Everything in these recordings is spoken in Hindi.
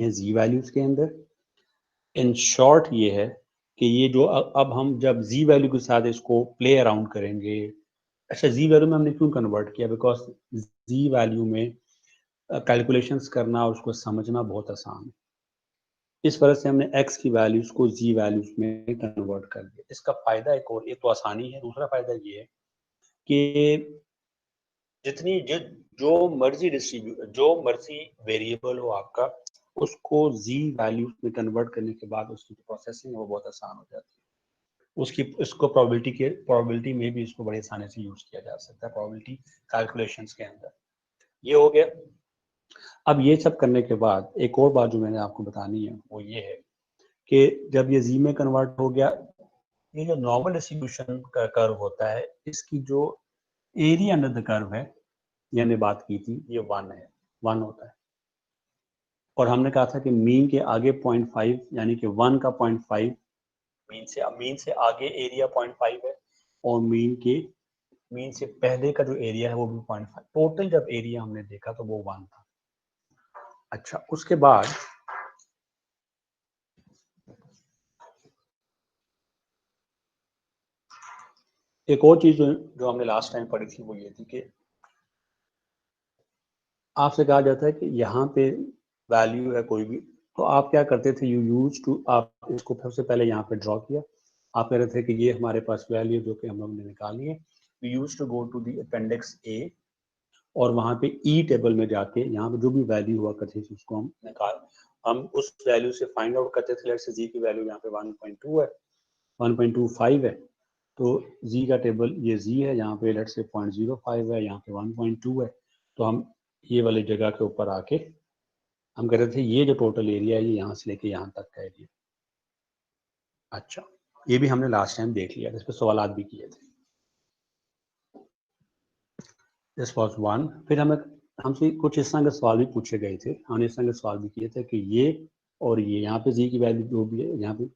हैं जी वैल्यूज के अंदर। इन शॉर्ट ये है कि ये जो अब हम जब जी वैल्यू के साथ इसको प्ले अराउंड करेंगे, अच्छा जी वैल्यू में हमने क्यों कन्वर्ट किया, बिकॉज जी वैल्यू में कैलकुलेशंस करना और उसको समझना बहुत आसान है। इस वजह से हमने x की वैल्यूज को जी वैल्यूज में कन्वर्ट कर दिया। इसका फायदा एक और, एक तो आसानी है, दूसरा फायदा ये है कि जितनी जो मर्जी वेरिएबल हो आपका, उसको जी वैल्यूज में कन्वर्ट करने के बाद उसकी प्रोसेसिंग है वो बहुत आसान हो जाती है। इसको प्रोबेबिलिटी में भी इसको बड़े आसानी से यूज किया जा सकता है, प्रोबेबिलिटी कैलकुलेशंस के अंदर। ये हो गया। अब ये सब करने के बाद एक और बात जो मैंने आपको बतानी है वो ये है कि जब ये जी में कन्वर्ट हो गया, ये जो नॉर्मल डिस्ट्रीब्यूशन का कर्व होता है, इसकी जो एरिया अंडर द कर्व है, ये हमने बात की थी, ये 1 है, 1 होता है। और हमने कहा था कि मीन के आगे 0.5 यानी कि 1 का 0.5, मीन से आगे एरिया 0.5 है, और मीन से पहले का जो एरिया है वो भी 0.5। टोटल जब एरिया हमने देखा तो वो 1 था। अच्छा, उसके बाद एक और चीज जो हमने लास्ट टाइम पढ़ी थी वो ये थी कि आपसे कहा जाता है कि यहाँ पे वैल्यू है कोई भी, तो आप क्या करते थे, यू यूज टू, आप इसको सबसे पहले यहाँ पे ड्रॉ किया। आप कह रहे थे कि ये हमारे पास वैल्यू जो कि हम लोगों ने निकाली है, we used to go to the appendix A, और वहाँ पे ई टेबल में जाके यहाँ पे जो भी वैल्यू हुआ करती थी उसको हम उस वैल्यू से फाइंड आउट करते थे। लेट्स से जी की वैल्यू यहाँ पे 1.2 है, 1.25 है, तो जी का टेबल ये जी है, यहाँ पे लेट्स से 0.05 है, यहाँ पे 1.2 है, तो हम ये वाली जगह के ऊपर आके हम कह रहे थे ये जो टोटल एरिया है ये यहाँ से लेके यहाँ तक का एरिया। अच्छा, ये भी हमने लास्ट टाइम देख लिया, इस पर सवाल भी किए थे। This was 1। फिर हमसे कुछ इस तरह के सवाल भी पूछे गए थे, हमने इस तरह के सवाल भी किए थे कि ये और ये यहाँ पे जी की वैल्यू जो भी है यहाँ पे,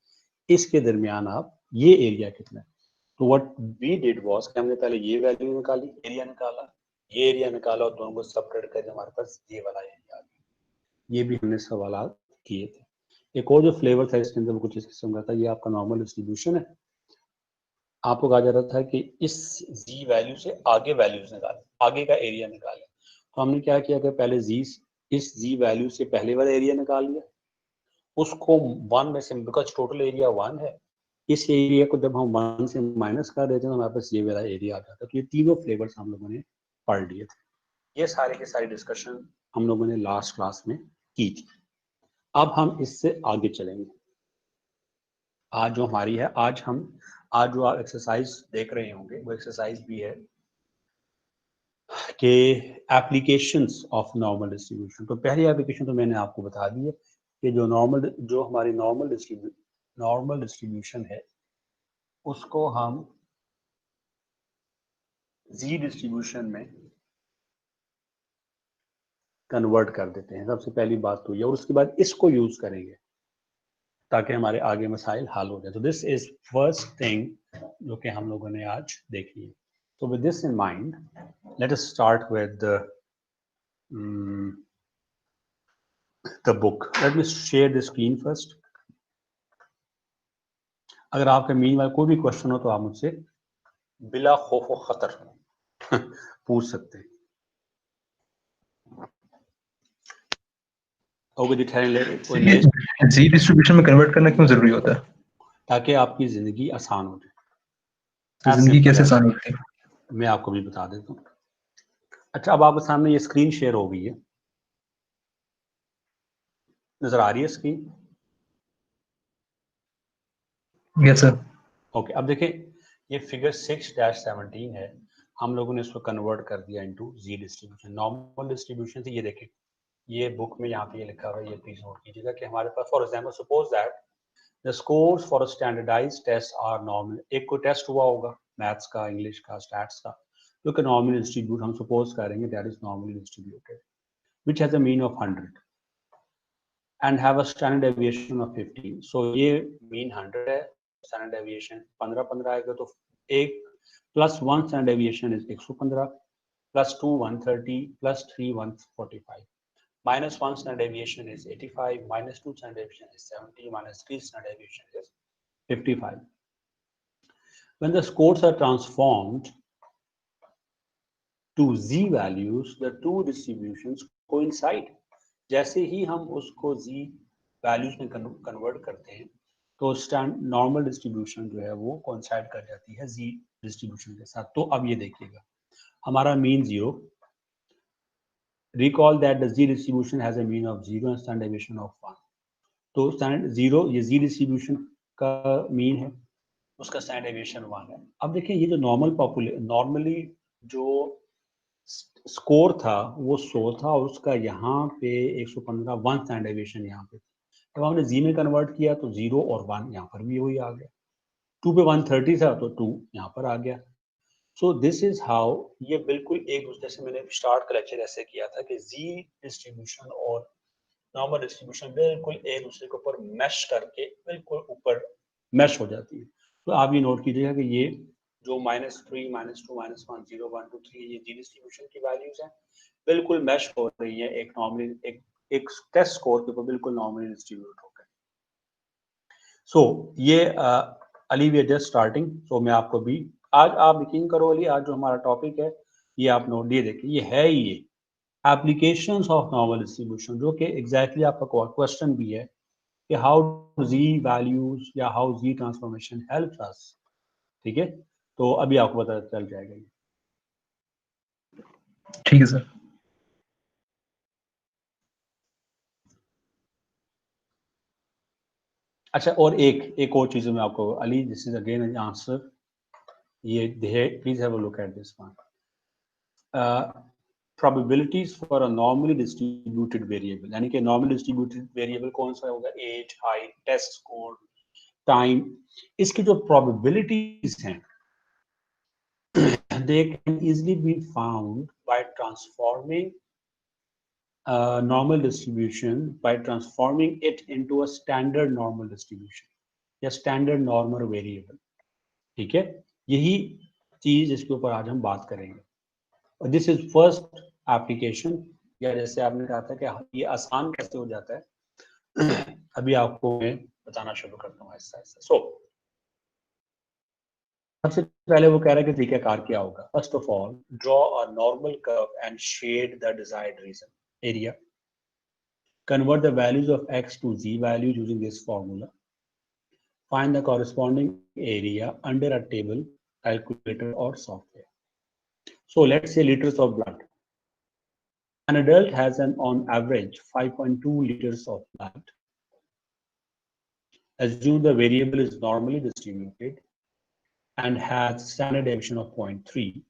इसके दरमियान आप ये एरिया कितना है। तो व्हाट वी डिड वाज कि हमने पहले ये वैल्यू निकाली, एरिया निकाला, ये एरिया निकाला, और दोनों को सबट्रैक्ट करके हमारे पास ये वाला एरिया आ गया। ये भी हमने सवाल किए थे। एक और जो फ्लेवर था इसके अंदर वो कुछ इस किस्म का था, ये आपका नॉर्मल डिस्ट्रीब्यूशन है। आपको कहा जा रहा था कि इस जी वैल्यू से आगे वैल्यूज निकालें, आगे का एरिया निकालें। तो हमने क्या किया कि पहले इस जी वैल्यू से पहले वाला एरिया निकाल लिया, उसको 1 में से, बिकॉज टोटल एरिया 1 है, इस एरिया को जब हम 1 से माइनस कर देते हैं तो हमारे पास ये वाला एरिया आ जाता है। तो ये तीनों फ्लेवर्स हम लोगों ने पढ़ लिए थे। ये सारे के सारी डिस्कशन हम लोगों ने लास्ट क्लास में की थी। अब हम इससे आगे चलेंगे। आज जो हमारी है, आज जो आप एक्सरसाइज देख रहे होंगे वो एक्सरसाइज भी है कि एप्लीकेशंस ऑफ नॉर्मल डिस्ट्रीब्यूशन। तो पहली एप्लीकेशन तो मैंने आपको बता दी है कि जो हमारी नॉर्मल डिस्ट्रीब्यूशन है उसको हम जी डिस्ट्रीब्यूशन में कन्वर्ट कर देते हैं। सबसे पहली बात तो ये, और उसके बाद इसको यूज करेंगे ताकि हमारे आगे मसाइल हल हो जाए। तो दिस इज फर्स्ट थिंग जो कि हम लोगों ने आज देखी है। So with this in mind, let us start with the book. Let me share the screen first. अगर आपके मीनवाइल कोई भी क्वेश्चन हो तो आप मुझसे बिला खौफ व खतर पूछ सकते हैं। जी डिस्ट्रीब्यूशन में कन्वर्ट करना क्यों जरूरी होता है? ताकि आपकी जिंदगी आसान हो जाए। तो जिंदगी कैसे आसान होती है? मैं आपको भी बता देता हूँ। अच्छा, अब आपके सामने ये स्क्रीन शेयर हो गई है, नजर आ रही है स्क्रीन? Yes sir. ओके, अब देखें ये फिगर 6-17 है, हम लोगों ने इसको कन्वर्ट कर दिया इनटू जी डिस्ट्रीब्यूशन, नॉर्मल डिस्ट्रीब्यूशन से। ये देखें, ये बुक में यहाँ पे ये लिखा हुआ है, ये प्लीज नोट कीजिएगा कि हमारे पास, for example suppose that the scores for a standardised test are normal. एक कोई टेस्ट हुआ होगा मैथ्स का, इंग्लिश का, स्टैट्स का, जो कि नॉर्मली डिस्ट्रीब्यूट हम सपोज करेंगे that is normally distributed which has a mean of 100 and have a standard deviation of 15. So ये मीन 100 है, स्टैंडर्ड डेविएशन 15 आएगा, तो एक plus 1 standard deviation is 115, plus 2 130, plus 3 145। -1 standard deviation is 85, -2 standard deviation is 70, -3 standard deviation is 55. When the scores are transformed to z values, the two distributions coincide. जैसे ही हम उसको z values में कन्वर्ट करते हैं तो नॉर्मल डिस्ट्रीब्यूशन जो है वो कोइंसाइड कर जाती है z डिस्ट्रीब्यूशन के साथ. तो अब ये देखिएगा, हमारा mean 0. Recall that the z distribution has a mean of 0 and standard deviation of 1. तो स्टैंडर्ड 0 ये z डिस्ट्रीब्यूशन का मीन है, उसका स्टैंडर्ड डेविएशन 1 है. अब देखिए ये जो नॉर्मली जो स्कोर था वो 100 था और उसका यहाँ पे 115 1 स्टैंडर्ड डेविएशन यहाँ पे. जब हमने z में कन्वर्ट किया तो 0 और 1 यहाँ पर भी वही आ गया. 2 पे 130 था तो 2 यहाँ पर आ गया. सो दिस इज हाउ, ये बिल्कुल एक दूसरे से, मैंने स्टार्ट का लेक्चर ऐसे किया था कि जी डिस्ट्रीब्यूशन और नॉर्मल डिस्ट्रीब्यूशन बिल्कुल एक दूसरे के ऊपर मैश करके बिल्कुल ऊपर मैश हो जाती है. तो आप ये नोट कीजिएगा कि ये जो -3, -2, -1, 0, 1, 2, 3 ये जी डिस्ट्रीब्यूशन की वैल्यूज हैं बिल्कुल मैश हो रही है एक नॉर्मली एक टेस्ट स्कोर के ऊपर बिल्कुल नॉर्मली डिस्ट्रीब्यूट हो गए. सो ये Ali we are just starting. So मैं आपको भी आज, आप यकीन करो अली, आज जो हमारा टॉपिक है ये आप नोट दिए देखिए, ये है ही ये एप्लीकेशंस ऑफ नॉर्मल डिस्ट्रीब्यूशन, जो कि एग्जैक्टली आपका क्वेश्चन भी है कि हाउ जी वैल्यूज या how z transformation helps us. ठीक है, तो अभी आपको पता चल जाएगा ये. ठीक है सर. अच्छा, और एक और चीज मैं आपको Ali, this is again an answer. ये please have a look at this one. probabilities for a normally distributed variable, यानी कि normally distributed variable कौन सा होगा, age, height, test score, time. इसकी जो probabilities हैं they can easily be found by transforming normal distribution, by transforming it into a standard normal distribution या standard normal variable. ठीक है, यही चीज इसके ऊपर आज हम बात करेंगे. और दिस इज फर्स्ट एप्लीकेशन, या जैसे आपने कहा था कि ये आसान कैसे हो जाता है अभी आपको मैं बताना शुरू करता हूँ ऐसा ऐसा. सो सबसे पहले वो कह रहा है कि तरीकाकार क्या होगा. First of all, draw a normal curve and shade the desired region area. Convert the values of x to z values using this formula. Find the corresponding area under a table, calculator or software. So let's say liters of blood. An adult has on average 5.2 liters of blood. Assume the variable is normally distributed and has standard deviation of 0.3.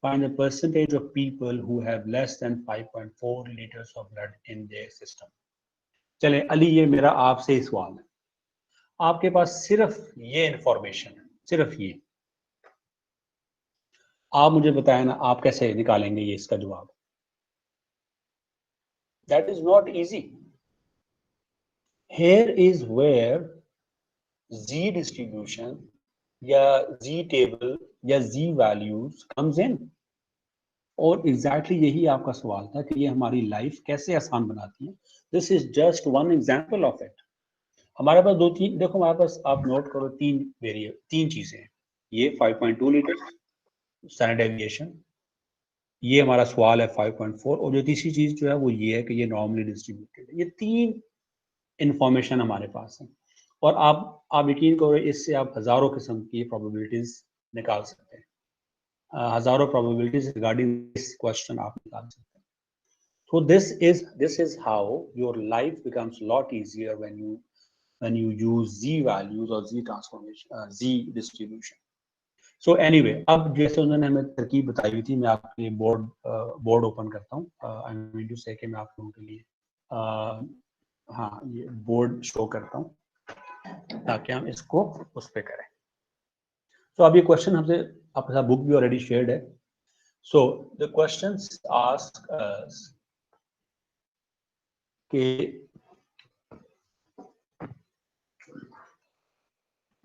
Find the percentage of people who have less than 5.4 liters of blood in their system. चले अली, ये मेरा आपसे ही सवाल है. आपके पास सिर्फ ये इंफॉर्मेशन है, सिर्फ ये. आप मुझे बताएं ना, आप कैसे निकालेंगे ये इसका जवाब. That is not easy. Here is where Z distribution या Z table या Z values comes in. और exactly यही आपका सवाल था कि ये हमारी लाइफ कैसे आसान बनाती है. This is just one example of it. हमारे पास दो तीन, देखो हमारे पास, आप नोट करो, तीन चीजें हैं. ये 5.2 लीटर स्टैंडर्ड डेविएशन, ये हमारा सवाल है 5.4, और जो तीसरी चीज जो है वो ये है कि ये नॉर्मली डिस्ट्रीब्यूटेड है. ये तीन इंफॉर्मेशन हमारे पास है, और आप यकीन करो इससे आप हजारों किस्म की प्रोबेबिलिटीज निकाल सकते हैं. हजारों प्रोबेबिलिटीज रिगार्डिंग दिस क्वेश्चन आप निकाल सकते हैं. So this is how your life becomes a lot easier when you use z values or z transformation, z distribution. So anyway, अब जैसे उन्होंने हमें तरकीब बताई हुई थी, मैं आपके लिए बोर्ड ओपन करता हूँ. आई मीन टू से कि मैं आप लोगों के लिए हाँ ये बोर्ड शो करता हूँ ताकि हम इसको उस पे करें. तो अब ये क्वेश्चन हमसे, आपके साथ बुक भी ऑलरेडी शेयर्ड है. So the questions ask us कि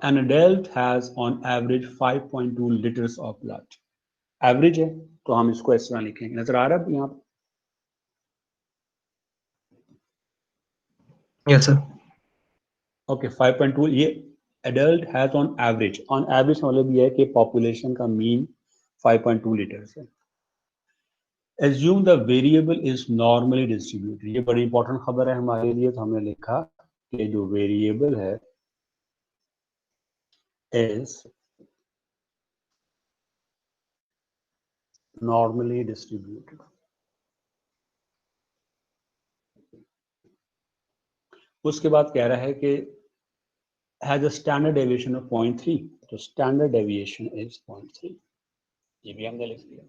an adult has on average 5.2 liters of blood. Average है तो हम इसको इस तरह लिखेंगे. नजर आ रहा है यहाँ. Yes, sir. ओके 5.2 ये एडल्ट हैज ऑन एवरेज मतलब ये है कि पॉपुलेशन का मीन 5.2 लीटर्स है। Assume the variable is normally distributed, ये बड़ी इंपॉर्टेंट खबर है हमारे लिए, तो हमने लिखा कि जो वेरिएबल है इज नॉर्मली डिस्ट्रीब्यूटेड। उसके बाद कह रहा है कि has a standard deviation of 0.3, तो स्टैंडर्ड डेविएशन इज 0.3, ये भी हमने लिख दिया।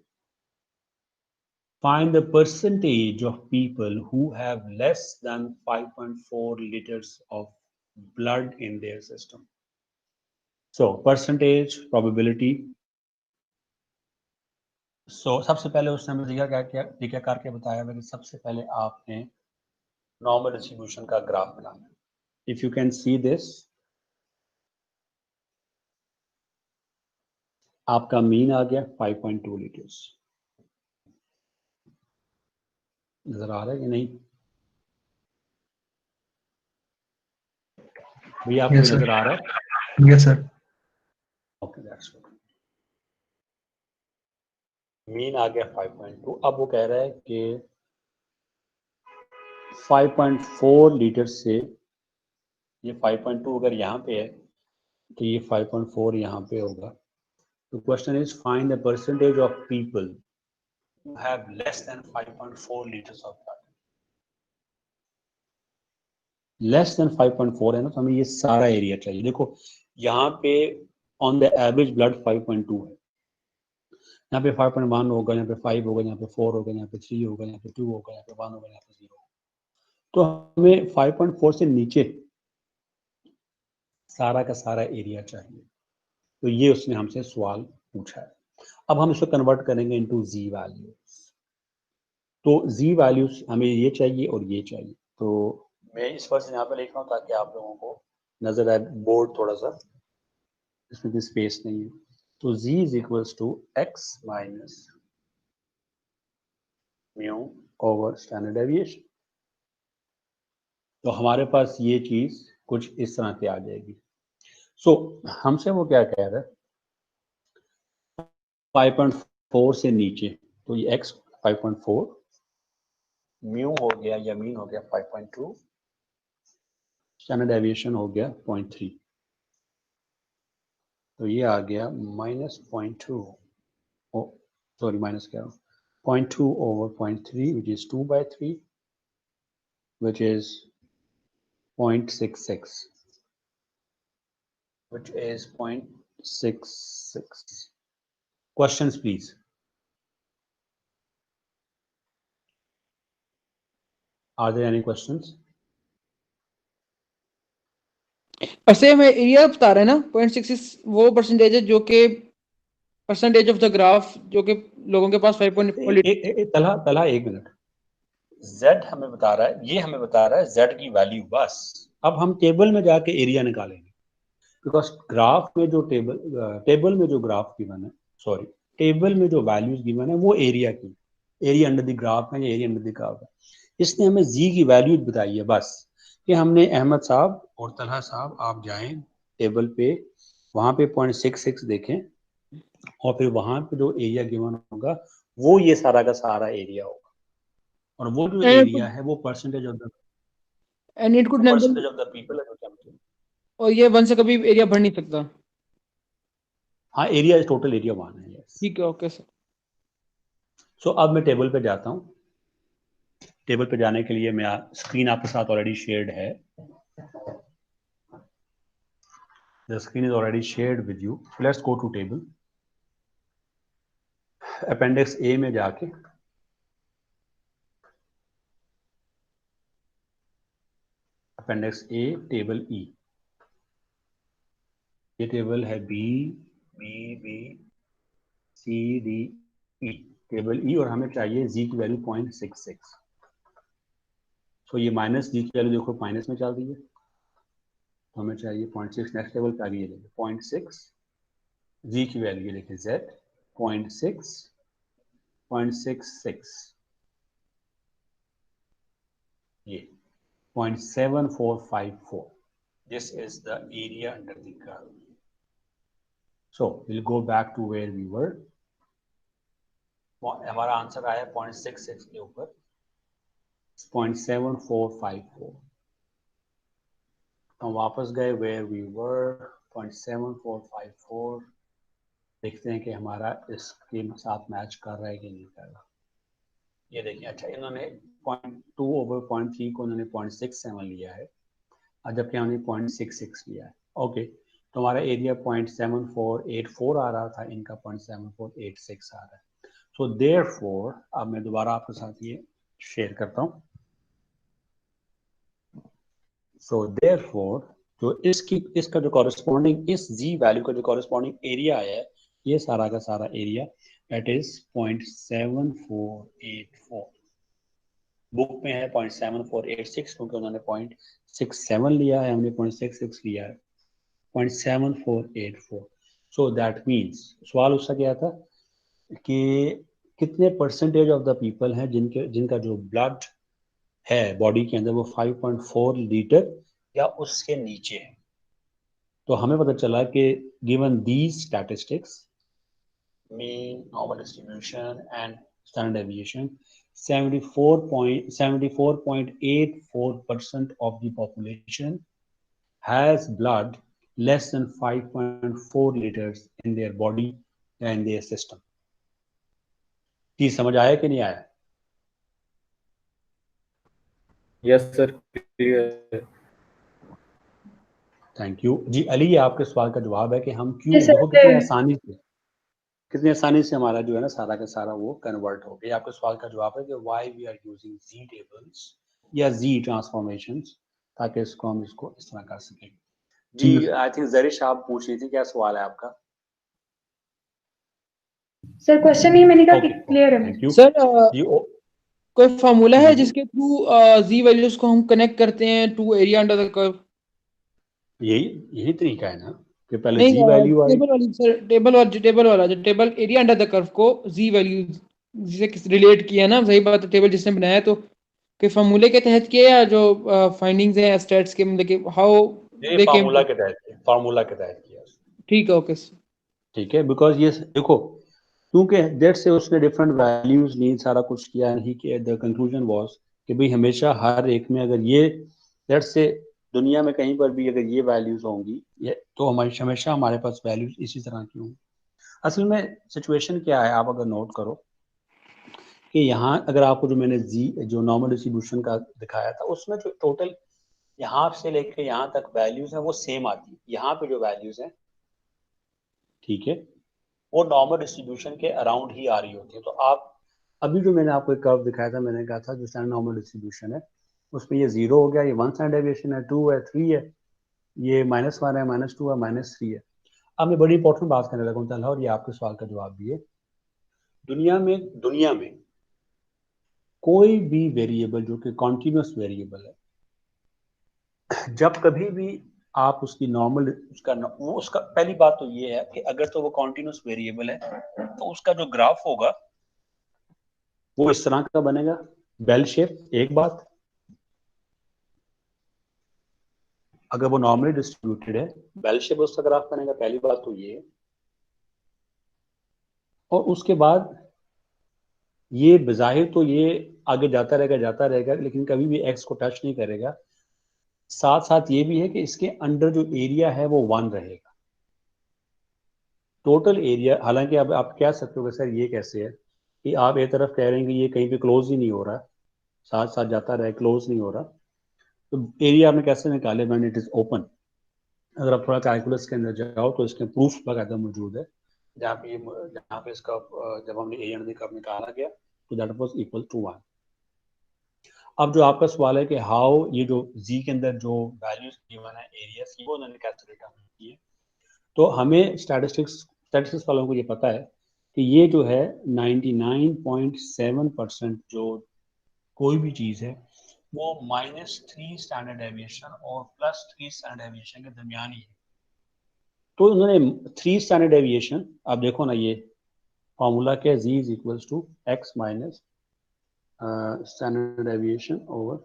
Find the percentage of people who have less than 5.4 liters of blood in their system. So percentage, probability. So सबसे पहले उसने हमें दिखा करके बताया कि सबसे पहले आपने नॉर्मल डिस्ट्रीब्यूशन का ग्राफ बनाना है। If you can see this, आपका मीन आ गया 5.2 लीटर्स। नजर आ रहा है कि नहीं भैया, आपको Yes, sir. नजर आ रहा है? Yes, sir. Okay that's good. Mean आ गया 5.2। अब वो कह रहा है कि 5.4 लीटर से ये 5.2 अगर यहाँ पे है तो ये 5.4 यहाँ पे होगा। तो question is find the percentage of people who have less than 5.4 litres of blood. Less than 5.4 है ना, तो हमें ये सारा एरिया चाहिए। देखो यहाँ पे ऑन द एवरेज ब्लड 5.2 है, यहाँ पे 5.1 होगा, यहाँ पे 5 होगा, यहाँ पे 4 होगा, यहाँ पे 3 होगा, यहाँ पे 2 होगा, यहाँ पे 1 होगा, यहाँ पे 0 होगा। तो हमें 5.4 से नीचे सारा का सारा एरिया चाहिए। तो ये उसने हमसे सवाल पूछा है। अब हम इसको कन्वर्ट करेंगे इनटू जी वैल्यूज। तो जी वैल्यूज हमें ये चाहिए और ये चाहिए। तो मैं इस वर्ष यहाँ पे लिख रहा हूँ ताकि आप लोगों को नजर आए। बोर्ड थोड़ा सा इसमें भी स्पेस नहीं है। तो z is equals to x minus mu over standard deviation. तो हमारे पास ये चीज कुछ इस तरह से आ जाएगी। सो हमसे वो क्या कह रहा है 5.4 से नीचे, तो ये x 5.4, म्यू हो गया या मीन हो गया 5.2, स्टैंडर्ड डेविएशन हो गया 0.3, तो ये आ गया -0.2, सॉरी माइनस क्या 0.2 over 0.3 which is 2/3 which is 0.66, which is 0.66. Questions please. Are there any questions? ऐसे हमें एरिया बता रहे हैं ना 0.66 वो परसेंटेज है जो कि परसेंटेज ऑफ द ग्राफ जो कि लोगों के पास 5.4 तला एक मिनट। Z हमें बता रहा है, ये हमें बता रहा है Z की वैल्यू बस। अब हम टेबल में जाके एरिया निकालेंगे, बिकॉज ग्राफ में जो टेबल में जो ग्राफ गिवन है, सॉरी टेबल में जो वैल्यूज गिवन है वो एरिया की, एरिया अंडर द ग्राफ है या एरिया अंडर द ग्राफ है। इसने हमें जी की वैल्यूज बताई है बस, कि हमने अहमद साहब और तलहा साहब आप जाएं टेबल पे, वहां पे 0.66 देखें और फिर वहां पे जो एरिया गिवन होगा वो ये सारा का सारा एरिया होगा, और वो जो एरिया है वो परसेंटेज ऑफ द पीपल है जो कैपिटल। और ये 1 से कभी एरिया बढ़ नहीं सकता। हाँ एरिया इज टोटल एरिया 1 है। यस ठीक है, ओके सर। सो अब मैं टेबल पे जाता हूँ। टेबल पे जाने के लिए मैं स्क्रीन आपके साथ ऑलरेडी शेयर्ड है। The screen is already shared with you. So let's go to table. Appendix A में जाके Appendix A टेबल E, ये टेबल है B B B C D E, table E, और हमें चाहिए Z की वैल्यू 0.66। तो ये माइनस जी की वैल्यू देखो माइनस में चल रही है, तो हमें चाहिए 0.6। नेक्स्ट टेबल पे आ गई 0.6, जी की वैल्यू देखिए Z 0.6 0.66, ये 0.7454. This is the area under the curve. So we'll go back to where we were. हमारा आंसर आया 0.66 के ऊपर 0.7454. हम वापस गए where we were 0.7454. देखते हैं कि हमारा इसके साथ मैच कर रहा है कि नहीं कर रहा. ये देखिए, अच्छा इन्होंने 0.2 over 0.3 को उन्होंने 0.67 लिया है, जबकि हमने 0.66 लिया है. ओके, तो हमारा एरिया 0.7484 आ रहा था, इनका 0.7486 आ रहा है. सो देयरफॉर अब मैं दोबारा आपके साथ ये शेयर करता हूँ. सो देयरफॉर जो इसका जो कॉरेस्पॉन्डिंग इस जी वैल्यू का जो कॉरेस्पॉन्डिंग एरिया है, ये सारा का सारा एरिया दैट इज 0.7484. बुक में है 0.7486 क्योंकि उन्होंने 0.67 लिया है, हमने 0.66 लिया है, 0.7484. सो दैट मीन्स सवाल उसका क्या था कि कितने परसेंटेज ऑफ द पीपल हैं जिनका जो ब्लड है बॉडी के अंदर वो 5.4 लीटर या उसके नीचे है. तो हमें पता चला कि given these statistics mean, normal distribution and standard deviation, 74.84% of the population has blood less than 5.4 liters in their body and their system. चीज समझ आया कि नहीं आया? Yes sir, clear. Thank you जी. अली, ये आपके सवाल का जवाब है कि हम क्यों, Yes, sir. देखो कितनी आसानी से हमारा जो है ना सारा का सारा वो कन्वर्ट हो गया. आपके सवाल का जवाब है कि why we are using z tables या जी ट्रांसफॉर्मेशंस, ताकि इसको हम इसको इस तरह कर सकें. जी, आई थिंक जरिश आप पूछ रही थी, क्या सवाल है आपका? सर क्वेश्चन ही मैंने कहा कि क्लियर है. थैंक यू सर जी. कोई फार्मूला है जी। जिसके थ्रू जी वैल्यूज को हम कनेक्ट करते हैं to area under the curve? यही तरीका है ना कि पहले नहीं, जी वैल्यू आई. टेबल वाली सर, टेबल वाला जो table area under the curve को जी वैल्यू जिसे रिलेट किया ना, सही बात है. टेबल जिसने बनाया तो के फार्मूले के तहत किया या जो फाइंडिंग्स हैं स्टैट्स के, मतलब कि हाउ दे केम? फार्मूला के तहत किया. ठीक है, ओके. ठीक है, बिकॉज ये देखो, क्योंकि डेट से उसने डिफरेंट वैल्यूज ली, सारा कुछ किया नहीं किया. द कंक्लूजन वाज कि भाई हमेशा हर एक में अगर ये डेट से दुनिया में कहीं पर भी अगर ये वैल्यूज होंगी तो हमेशा हमारे पास वैल्यूज इसी तरह की होंगी. असल में सिचुएशन क्या है, आप अगर नोट करो कि यहाँ अगर आपको जो मैंने जी जो नॉर्मल डिस्ट्रीब्यूशन का दिखाया था, उसमें जो टोटल यहाँ से लेके यहाँ तक वैल्यूज है वो सेम आती है. यहाँ पे जो वैल्यूज हैं, ठीक है, वो नॉर्मल डिस्ट्रीब्यूशन के अराउंड ही आ रही होती है. तो आप अभी जो मैंने आपको एक कर्व दिखाया था, मैंने कहा था जो स्टैंडर्ड नॉर्मल डिस्ट्रीब्यूशन है उसमें ये 0 हो गया, ये 1 स्टैंडर्ड डेविएशन है, 2 है, 3 है, ये -1 है, -2 है, -3 है. अब मैं बड़ी इंपॉर्टेंट बात करने लगा हूँ, और ये आपके सवाल का जवाब भी है. दुनिया में कोई भी वेरिएबल जो कि कॉन्टिन्यूस वेरिएबल है, जब कभी भी आप उसकी नॉर्मल उसका पहली बात तो ये है कि अगर तो वो कॉन्टिन्यूस वेरिएबल है तो उसका जो ग्राफ होगा वो इस तरह का बनेगा, बेल शेप. एक बात, अगर वो नॉर्मली डिस्ट्रीब्यूटेड है, बेल शेप उसका ग्राफ बनेगा. पहली बात तो ये. और उसके बाद ये बज़ाहिर तो ये आगे जाता रहेगा, लेकिन कभी भी एक्स को टच नहीं करेगा. साथ साथ ये भी है कि इसके अंडर जो एरिया है वो 1 रहेगा, टोटल एरिया. हालांकि अब आप कह सकते हो कि सर ये कैसे है कि आप एक तरफ कह रहे हैं कि ये कहीं पे क्लोज ही नहीं हो रहा, साथ साथ जाता रहे, क्लोज नहीं हो रहा. तो एरिया आपने कैसे निकाले? When it is open. अगर आप थोड़ा कैलकुलस के अंदर जाओ तो इसके प्रूफ बाकायदा मौजूद है, जहाँ पे इसका जब हमने एरिया निकाला गया तो दैट वाज इक्वल टू 1. अब जो आपका सवाल है कि हाउ ये जो जी के अंदर जो वैल्यूज गिवन है एरिया की, वो उन्होंने कैसे डिटरमाइन की है. तो हमें स्टैटिस्टिक्स वालों को ये पता है कि ये जो है 99.7% जो कोई भी चीज़ है वो -3 स्टैंडर्ड डेविएशन और +3 स्टैंडर्ड डेविएशन के दरमियान ही है. तो उन्होंने 3 स्टैंडर्ड डेविएशन, आप देखो ना, ये फॉर्मूला क्या है, z is equals to x minus standard deviation over.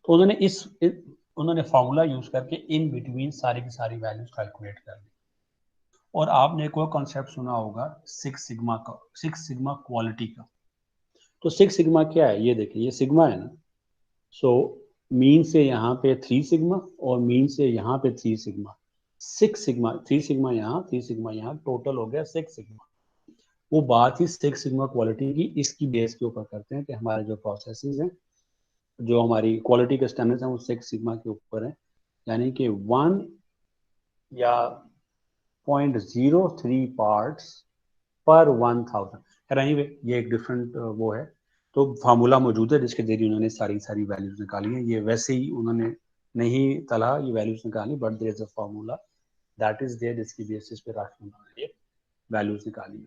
तो उन्होंने फॉर्मूला यूज करके इन बिटवीन सारी की सारी वैल्यूज कैलकुलेट कर ली। और आपने एक और कॉन्सेप्ट सुना होगा सिक्स सिग्मा क्वालिटी का। तो सिक्स सिग्मा क्या है, ये देखिए, ये सिग्मा है ना। सो मीन से यहाँ पे 3 सिग्मा और मीन से यहाँ पे 3 सिग्मा, 6 सिग्मा, 3 सिग्मा यहाँ, 3 सिग्मा यहाँ, टोटल हो गया 6 सिग्मा। वो बात ही 6 सिग्मा क्वालिटी की इसकी बेस के ऊपर करते हैं कि हमारे जो प्रोसेसेस हैं, जो हमारी क्वालिटी के स्टैंडर्ड्स हैं, वो 6 सिग्मा के ऊपर है। यानी कि 1 या 0.03 पार्ट्स पर 1000। खैर एनीवे ये एक डिफरेंट वो है। तो फार्मूला मौजूद है जिसके जरिए उन्होंने सारी वैल्यूज निकाली हैं। ये वैसे ही उन्होंने नहीं तला ये वैल्यूज निकाली, but there is a formula that is there जिसकी बेसिस पे राशि उन्होंने ये वैल्यूज निकाली है।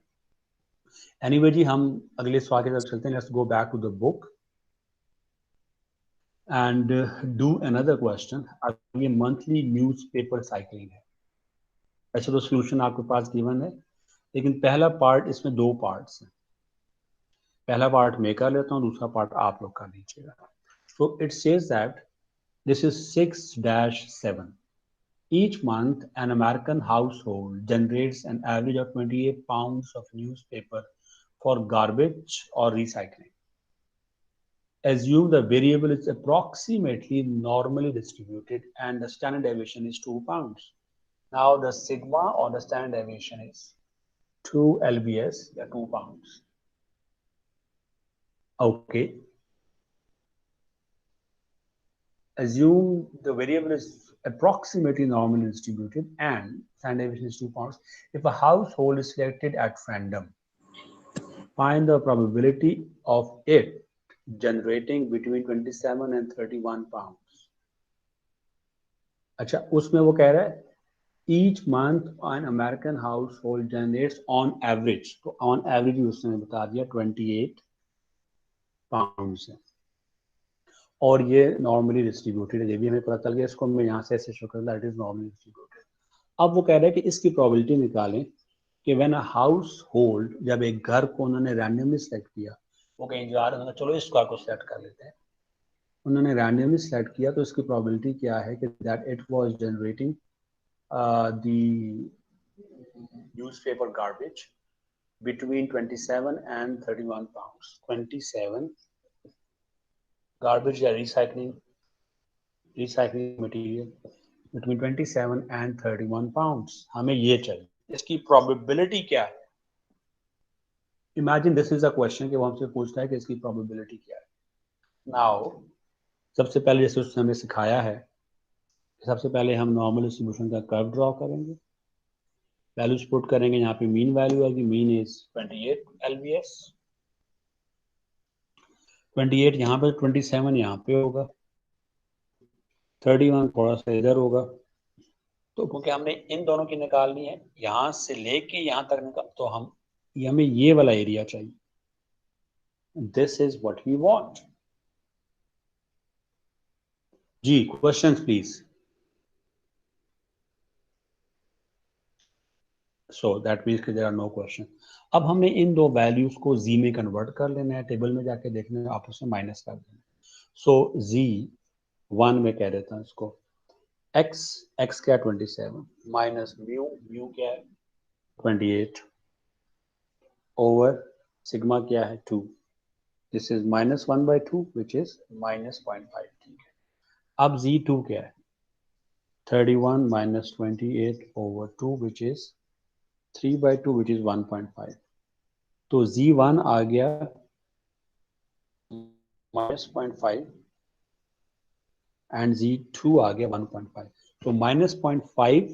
एनीवे जी, हम अगले सवाल की तरफ चलते हैं। Let's go back to the book and do another question. अब ये मंथली न्यूज़पेपर साइकिलिंग है। ऐसे तो सोल्यूशन आपके पास गिवन है, लेकिन पहला पार्ट, इसमें 2 पार्ट्स हैं। पहला पार्ट मैं कर लेता हूँ, दूसरा पार्ट आप लोग कर लीजिएगा। सो it says that this is 6-7। Each month, an American household generates an average of 28 pounds of newspaper for garbage or recycling. Assume the variable is approximately normally distributed and the standard deviation is 2 pounds. Now the sigma or the standard deviation is 2 lbs या 2 pounds. Okay. Assume the variable is approximately normally distributed and standard deviation is 2 pounds. If a household is selected at random, find the probability of it generating between 27 and 31 pounds. अच्छा, उसमें वो कह रहा है each month an American household generates on average, तो on average उसने बता दिया 28 pounds है और ये नॉर्मली डिस्ट्रीब्यूटेड है। ये भी हमें पता चल गया। इसको मैं यहाँ से ऐसे शो कर दैट इज नॉर्मली डिस्ट्रीब्यूटेड। अब वो कह रहे हैं कि इसकी प्रोबेबिलिटी निकालें कि व्हेन अ हाउस होल्ड, जब एक घर को उन्होंने रैंडमली सेलेक्ट किया, वो कहीं जा रहे हैं, चलो इस घर को सेलेक्ट कर लेते हैं, उन्होंने रैंडमली सेलेक्ट किया, तो इसकी प्रोबेबिलिटी क्या है कि that it was generating the newspaper garbage between 27 and 31 pounds. 27 garbage या recycling material between 27 and 31 pounds. हमें ये चाहिए। इसकी probability क्या है? Imagine this is a question कि वो हमसे पूछता है कि इसकी probability क्या है। Now, सबसे पहले जैसे उसने हमें सिखाया है, सबसे पहले हम नॉर्मल डिस्ट्रीब्यूशन का कर्व ड्रॉ करेंगे, वैल्यूज पुट करेंगे। यहाँ पे मीन वैल्यू आएगी, मीन इज 28 lbs, 28 यहाँ पे, 27 यहाँ पे होगा, 31 थोड़ा सा इधर होगा। तो क्योंकि हमने इन दोनों की निकालनी है, यहाँ से लेके यहाँ तक निकाल, तो हमें ये वाला एरिया चाहिए। This is what we want. जी, questions please. So that means कि देयर आर नो क्वेश्चन। अब हमने इन दो वैल्यूज को जी में कन्वर्ट कर लेना है, टेबल में जाके देखना है, आपस में माइनस कर देना है। सो जी 1 में कह देता हूँ इसको, x क्या 27 माइनस म्यू क्या है 28 ओवर सिग्मा क्या है 2, दिस इज -1/2 विच इज -0.5। ठीक है, अब z2 क्या है 31 minus 28 over 2 which is 3/2 which is 1.5। तो z1 आ गया -0.5 एंड z2 आ गया 1.5। तो -0.5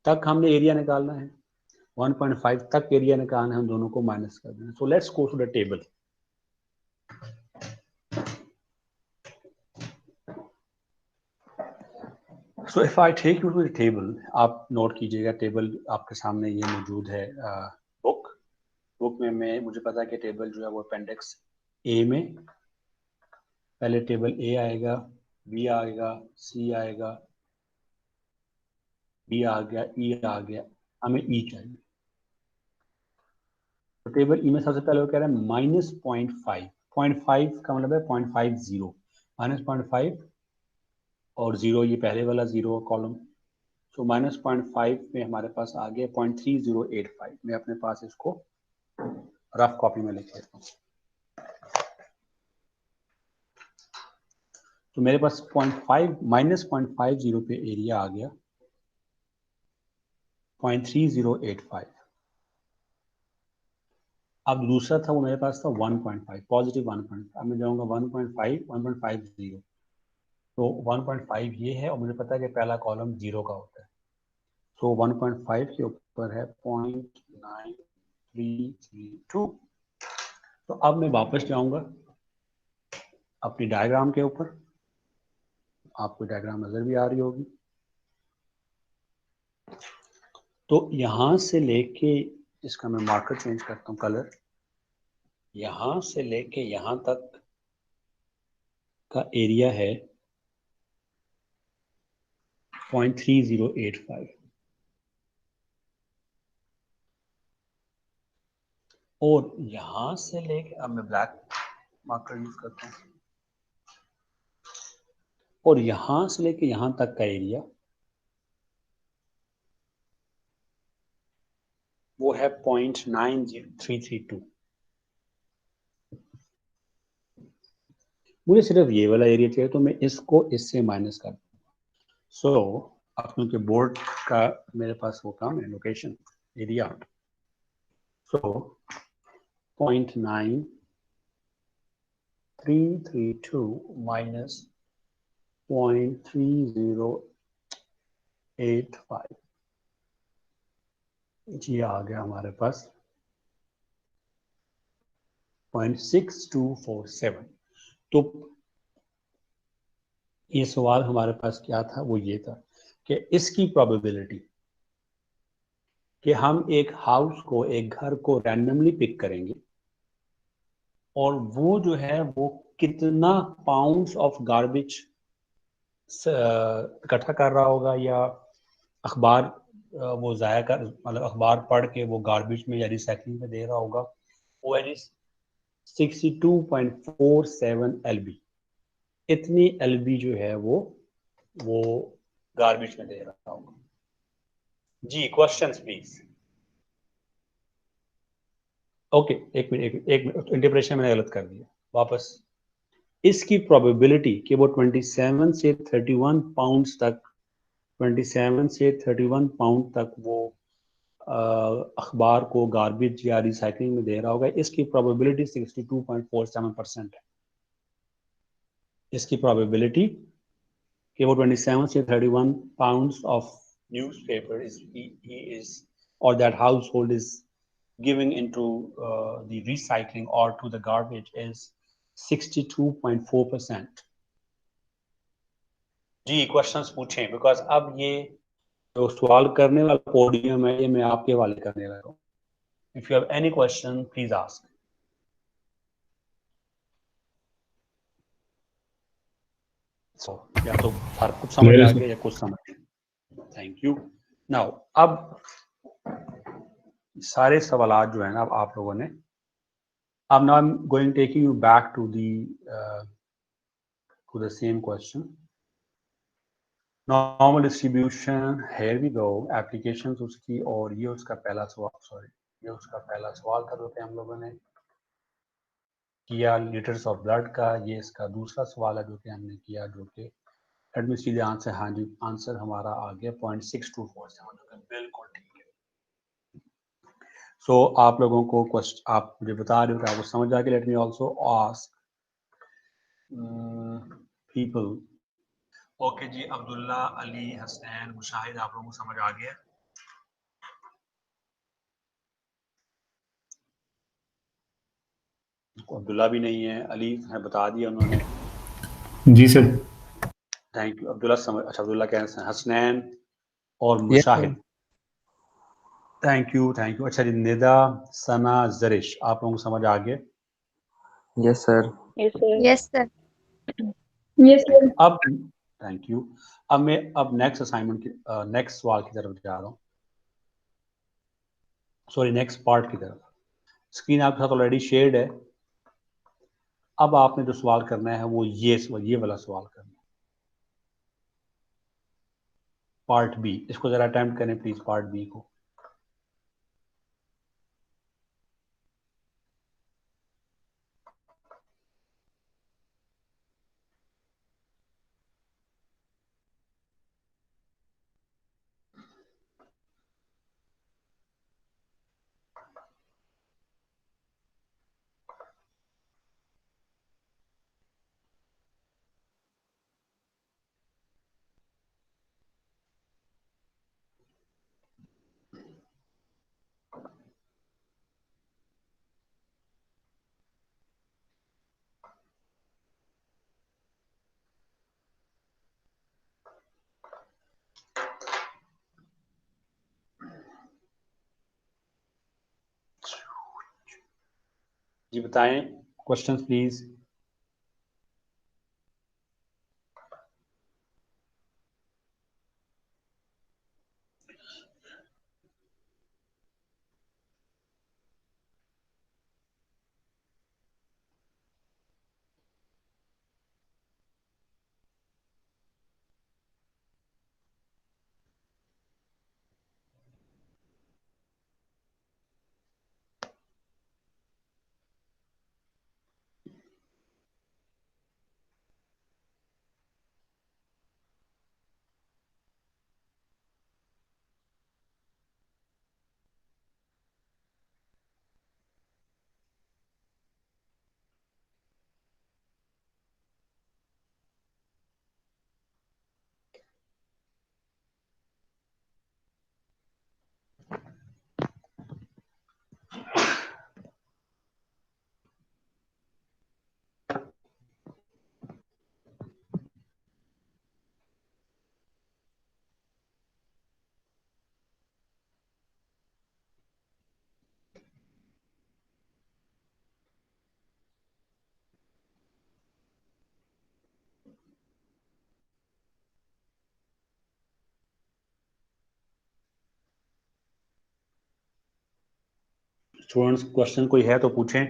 तक हमने एरिया निकालना है, 1.5 तक एरिया निकालना है, हम दोनों को माइनस कर देना। So let's go to the table. So if I take you to the table, आप नोट कीजिएगा, टेबल आपके सामने ये मौजूद है बुक में मुझे पता है कि टेबल जो है वो अपेंडिक्स ए में, पहले टेबल ए आएगा, बी आएगा, सी आएगा, डी आ गया, ई आ गया, हमें ई चाहिए। तो टेबल ई में सबसे पहले वो कह रहा है -0.5, 0.5 का मतलब है 0.50, -0.5 और 0 ये पहले वाला 0 कॉलम, तो -0.5 में हमारे पास आ गया 0.3085। मैं अपने पास इसको रफ कॉपी में लिख लेता हूँ। तो मेरे पास -0.50 पे एरिया आ गया 0.3085। अब दूसरा था वो मेरे पास था 1.5, पॉजिटिव 1.5। अब मैं जाऊंगा 1.50, तो 1.5 ये है और मुझे पता है कि पहला कॉलम 0 का होता है, तो 1.5 के ऊपर है 0.9332। तो अब मैं वापस जाऊंगा अपनी डायग्राम के ऊपर, आपको डायग्राम नजर भी आ रही होगी। तो यहां से लेके, इसका मैं मार्कर चेंज करता हूं, कलर, यहां से लेके यहां तक का एरिया है 0.3085 और यहां से लेके, अब मैं ब्लैक मार्कर यूज करता हूं, और यहां से लेके यहां तक का एरिया वो है 0.9332। मुझे सिर्फ ये वाला एरिया चाहिए, तो मैं इसको इससे माइनस कर दूंगा। सो अब क्योंकि बोर्ड का मेरे पास वो काम है, लोकेशन एरिया, सो 0.9332 माइनस 0.3085, ये आ गया हमारे पास 0.6247। तो ये सवाल हमारे पास क्या था, वो ये था कि इसकी प्रोबेबिलिटी कि हम एक हाउस को, एक घर को रैंडमली पिक करेंगे और वो जो है वो कितना पाउंड्स ऑफ गार्बेज इकट्ठा कर रहा होगा, या अखबार वो जाया कर, मतलब अखबार पढ़ के वो गार्बेज में या रिसाइकलिंग में दे रहा होगा, वो है 62.47 LB। इतनी LB जो है वो गार्बेज में दे रहा होगा। जी, क्वेश्चंस प्लीज। ओके, एक मिनट इंटरप्रेशन मैंने गलत कर दिया, वापस। इसकी प्रोबेबिलिटी कि वो 27 से 31 पाउंड्स तक, 27 से 31 पाउंड तक वो अखबार को गार्बेज या रिसाइकलिंग में दे रहा होगा, इसकी प्रोबेबिलिटी 62.47% है। इसकी प्रोबेबिलिटी कि वो 27 से 31 pounds of newspaper is or that household is giving into the recycling or to the garbage is 62.4%। जी, क्वेश्चंस पूछें, बिकॉज अब ये जो सवाल करने वाला पोडियम है ये मैं आपके वाले करने लगा हूँ। If you have any question please ask. या तो हर कुछ समझ आ गया या कुछ समझ। Thank you. नाउ अब सारे सवाल जो है ना, अब आप लोगों ने, अब now I am going taking you back to the same question. Normal distribution, here we go, applications उसकी, और ये उसका पहला सवाल, सॉरी ये उसका पहला सवाल था जो कि हम लोगों ने किया लीटर्स ऑफ ब्लड का। ये इसका दूसरा सवाल है जो कि हमने किया, जो कि let me see the answer. हाँ जी, आंसर हमारा आ गया 0.6247, जो कि बिल्कुल ठीक है। सो आप लोगों को क्वेश्चन, आप मुझे बता रहे हो कि आपको समझ आ गया। Let me also ask people. Okay जी, अब्दुल्ला, अली, हसनैन, मुशाहिद, आप लोगों को समझ आ गया? अब्दुल्ला भी नहीं है, अली है बता दिया उन्होंने। जी सर। Thank you. अब्दुल्ला समझ, अच्छा अब्दुल्ला कह रहे हैं, हसनैन और Mushahid. Thank you, thank you. अच्छा जी, निदा, सना, जरिश, आप लोगों को समझ आ गया? Yes sir. Yes sir. Yes, sir. अब थैंक यू। अब मैं नेक्स्ट असाइनमेंट की, नेक्स्ट सवाल की तरफ जा रहा हूँ, सॉरी नेक्स्ट पार्ट की तरफ। स्क्रीन आपके साथ ऑलरेडी शेयर्ड है। अब आपने जो सवाल करना है वो ये वाला सवाल करना है, पार्ट बी। इसको जरा अटेम्प्ट करें प्लीज, पार्ट बी को। जी बताएं, क्वेश्चंस प्लीज। स्टूडेंट्स, क्वेश्चन कोई है तो पूछें।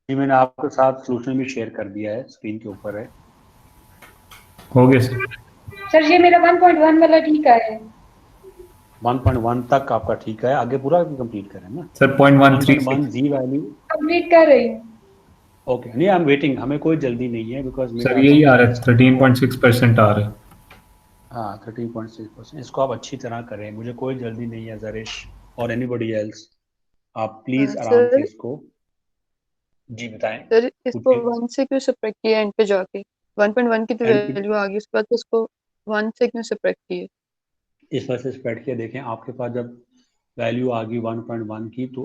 जी मैंने आपके साथ सोल्यूशन भी शेयर कर दिया है, स्क्रीन के ऊपर है। हो गया सर। सर ये मेरा 1.1 वाला ठीक है। 1.1 तक आपका ठीक है, आगे पूरा कंप्लीट करें ना सर 0.136 1.1 जी वैल्यू। कंप्लीट कर रही हूँ। ओके, नहीं आई एम वेटिंग, हमें कोई जल्दी नहीं है बिकॉज सर यही आ रहा है 13.6% आ रहा है। हाँ 13.6%। इसको आप अच्छी तरह करें, मुझे कोई जल्दी नहीं है जरेश। और एनीबॉडी एल्स, आप प्लीज आराम सर से इसको जी बताएं। सर इसको पूछिए। 1 से क्यों सब्ट्रैक्ट किया एंड पे जाके? 1.1 की तो एंड वैल्यू आ गई, उसके बाद तो इसको 1 से क्यों सब्ट्रैक्ट किए? इस वजह से स्प्रेड किया, देखें आपके पास जब वैल्यू आ गई 1.1 की, तो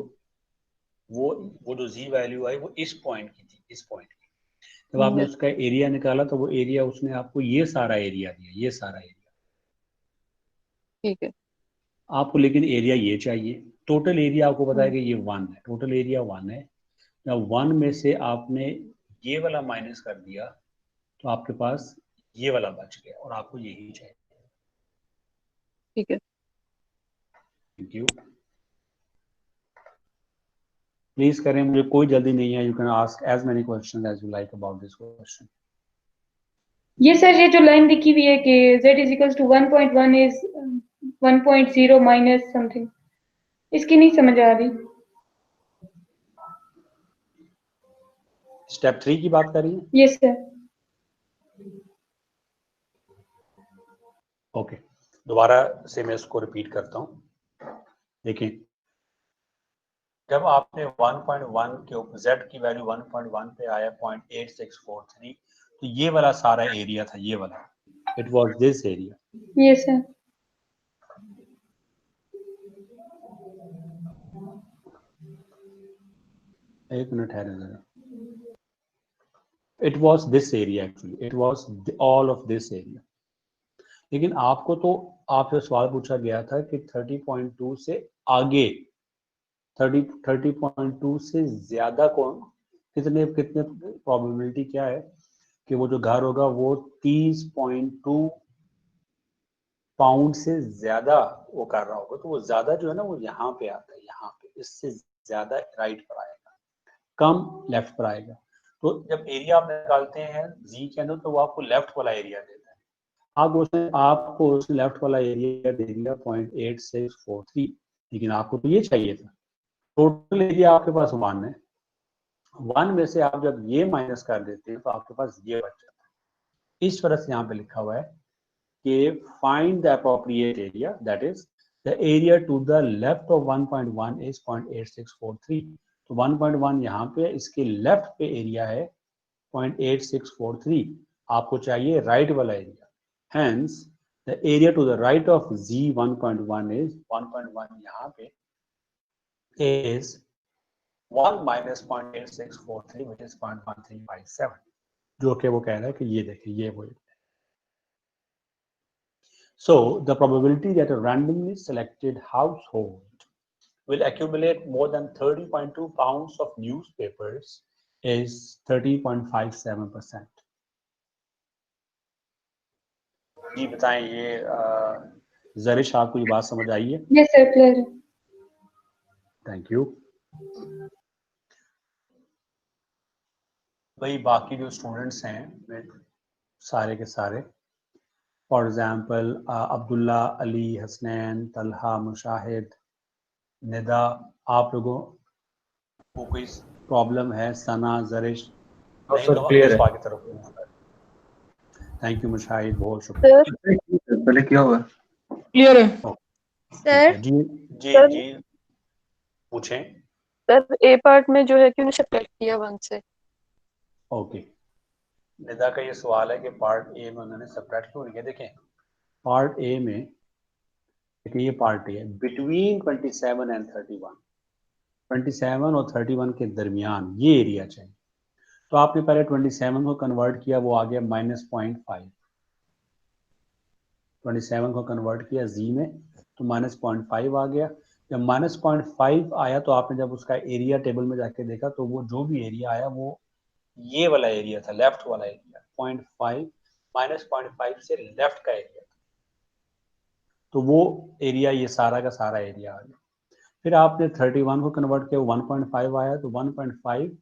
वो जो जी वैल्यू आई वो इस पॉइंट की थी, इस पॉइंट की। जब आपने यस उसका एरिया निकाला तो वो एरिया उसने आपको ये सारा एरिया दिया, ये सारा एरिया ठीक है। आपको, लेकिन एरिया ये चाहिए। टोटल एरिया आपको पता है कि ये 1 है, टोटल एरिया 1 है। जब 1 में से आपने ये वाला माइनस कर दिया तो आपके पास ये वाला बच गया और आपको यही चाहिए। ठीक है। Thank you. प्लीज करें, मुझे कोई जल्दी नहीं है। You can ask as many question as you like about this question. ये सर ये जो लाइन लिखी हुई है कि z is equals to 1.1 is 1.0 minus something, इसकी नहीं समझ आ रही। स्टेप 3 की बात कर रही है? Yes sir. ओके, दोबारा से मैं इसको रिपीट करता हूँ। देखिए, जब आपने 1.1 के ऊपर z की वैल्यू 1.1 पे आया 0.8643, तो ये वाला सारा एरिया था, ये वाला, it was this area. Yes sir. एक मिनट ठहरे जरा। It was this area, actually it was all of this area. लेकिन आपको तो आपसे सवाल पूछा गया था कि 30.2 से आगे 30.2 से ज्यादा कौन, कितने कितने प्रोबेबिलिटी क्या है कि वो जो घर होगा वो 30.2 पाउंड से ज्यादा वो कर रहा होगा। तो वो ज्यादा जो है ना वो यहाँ पे आता है, यहाँ पे, इससे ज्यादा राइट पर आएगा, कम लेफ्ट पर आएगा। तो जब एरिया आप निकालते हैं जी के अंदर तो वो आपको लेफ्ट वाला एरिया देता है। आपको उसने लेफ्ट वाला एरिया दे दिया 0.8643, लेकिन आपको तो ये चाहिए था। टोटल एरिया आपके पास 1 है। 1 में से आप जब ये माइनस कर देते हैं तो आपके पास ये बच जाता है। इस तरह से यहाँ पे लिखा हुआ है कि find the appropriate area, that is the area to the left of 1.1 is 0.8643। तो 1.1 यहाँ पे, इसके लेफ्ट पे एरिया है 0.8643। आपको चाहिए राइट वाला area. Hence, the area to the right of Z 1.1 is 1.1 यहाँ पे is 1 minus 0.8643 which is 0.1357, जो कि वो कह रहा है कि ये देखिए ये वो। So the probability that a randomly selected household will accumulate more than 30.2 pounds of newspapers is 30.57%. जी बताएं, ये जरिश आपको ये बात समझ आई है? यस सर, क्लियर है। Thank you. भाई बाकी जो स्टूडेंट्स हैं सारे के सारे, फॉर एग्जांपल अब्दुल्ला, अली, हसनैन, तलहा, मुशाहिद, निदा, आप लोगों को कोई प्रॉब्लम है? सना, जरिश? नहीं सर तो क्लियर अगले है। सवाल की तरफ मूव। थैंक यू मुशाहिद, बहुत शुक्रिया। सर पहले क्या हुआ? क्लियर है। ठीक सर है जी जी सर जी पूछें। सर ए पार्ट में जो है क्यों सब्ट्रैक्ट किया 1 से? ओके, निदा का ये सवाल है कि पार्ट ए में उन्होंने सेपरेट क्यों नहीं किया। देखें, पार्ट ए में देखिए, ये पार्ट ए है बिटवीन 27 एंड 31, 27 और 31 के दरमियान ये एरिया चाहिए। तो आपने पहले 27 को कन्वर्ट किया, वो आ गया -0.5। 27 को कन्वर्ट किया जी में तो -0.5 आ गया। जब -0.5 आया तो आपने जब उसका एरिया टेबल में जाके देखा तो वो जो भी एरिया आया वो ये वाला एरिया था, लेफ्ट वाला एरिया। 0.5 -0.5 से लेफ्ट का एरिया था, तो वो एरिया ये सारा का सारा एरिया आ गया। फिर आपने 31 को कन्वर्ट किया, 1.5 आया, तो 1.5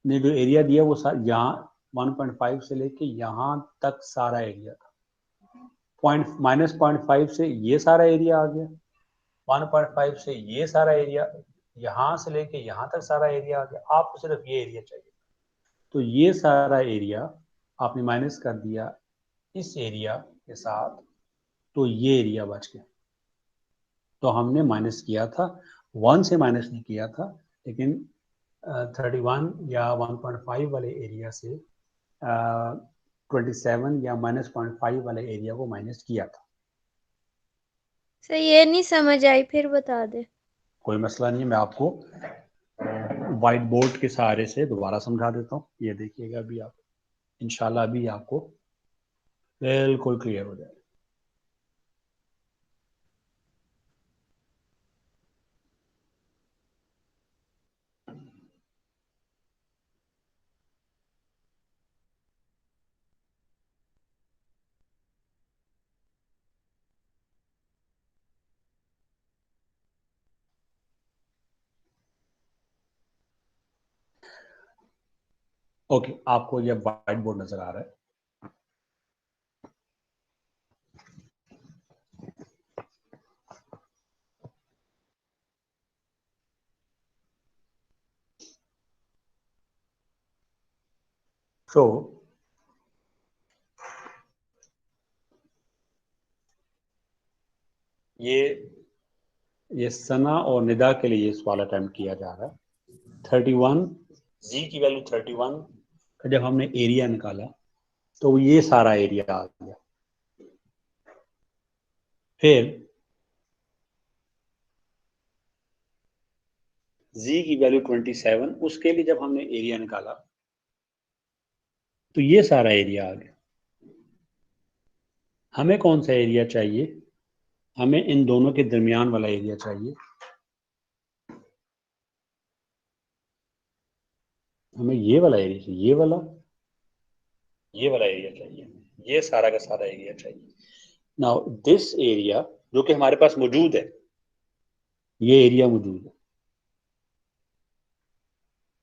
ने जो एरिया दिया वो यहाँ 1.5 से लेके यहाँ तक सारा एरिया था। -0.5 से ये सारा एरिया आ गया, 1.5 से ये सारा एरिया, यहाँ से लेके यहाँ तक सारा एरिया आ गया। आपको सिर्फ ये एरिया चाहिए, तो ये सारा एरिया आपने माइनस कर दिया इस एरिया के साथ, तो ये एरिया बच गया। तो हमने माइनस किया था, 1 से माइनस नहीं किया था, लेकिन 31 या 1.5 वाले एरिया से 27 या -0.5 वाले एरिया को माइनस किया था। सर ये नहीं समझ आई, फिर बता दे। कोई मसला नहीं है, मैं आपको व्हाइट बोर्ड के सहारे से दोबारा समझा देता हूँ। ये देखिएगा, अभी आप इंशाल्लाह अभी आपको बिल्कुल क्लियर हो जाएगा। ओके, आपको ये व्हाइट बोर्ड नजर आ रहा है? तो ये सना और निदा के लिए ये सवाल अटेम्प्ट किया जा रहा है। 31 जी की वैल्यू 31 का जब हमने एरिया निकाला तो ये सारा एरिया आ गया। फिर जी की वैल्यू 27, उसके लिए जब हमने एरिया निकाला तो ये सारा एरिया आ गया। हमें कौन सा एरिया चाहिए? हमें इन दोनों के दरमियान वाला एरिया चाहिए। हमें ये वाला एरिया चाहिए, ये वाला एरिया चाहिए, ये सारा का सारा एरिया चाहिए। नाउ दिस एरिया जो कि हमारे पास मौजूद है, ये एरिया मौजूद है,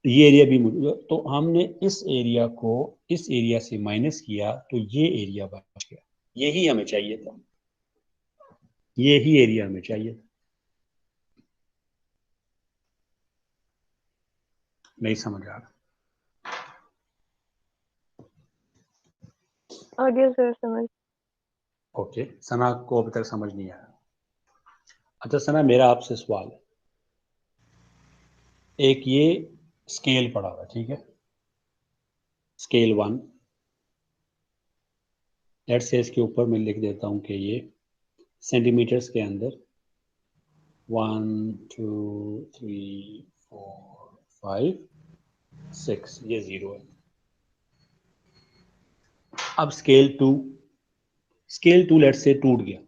ये एरिया भी मौजूद है, तो हमने इस एरिया को इस एरिया से माइनस किया तो ये एरिया बच गया। यही हमें चाहिए था, यही एरिया हमें चाहिए था। नहीं समझ आ रहा? आगे सर समझ। ओके, सना को अभी तक समझ नहीं आया। अच्छा सना, मेरा आपसे सवाल है। एक ये स्केल पड़ा हुआ, ठीक है, स्केल 1। लेट्स से इसके ऊपर मैं लिख देता हूं कि ये सेंटीमीटर्स के अंदर 1 2 3 4 5 6, ये 0 है। अब स्केल 2 लेट्स से टूट गया।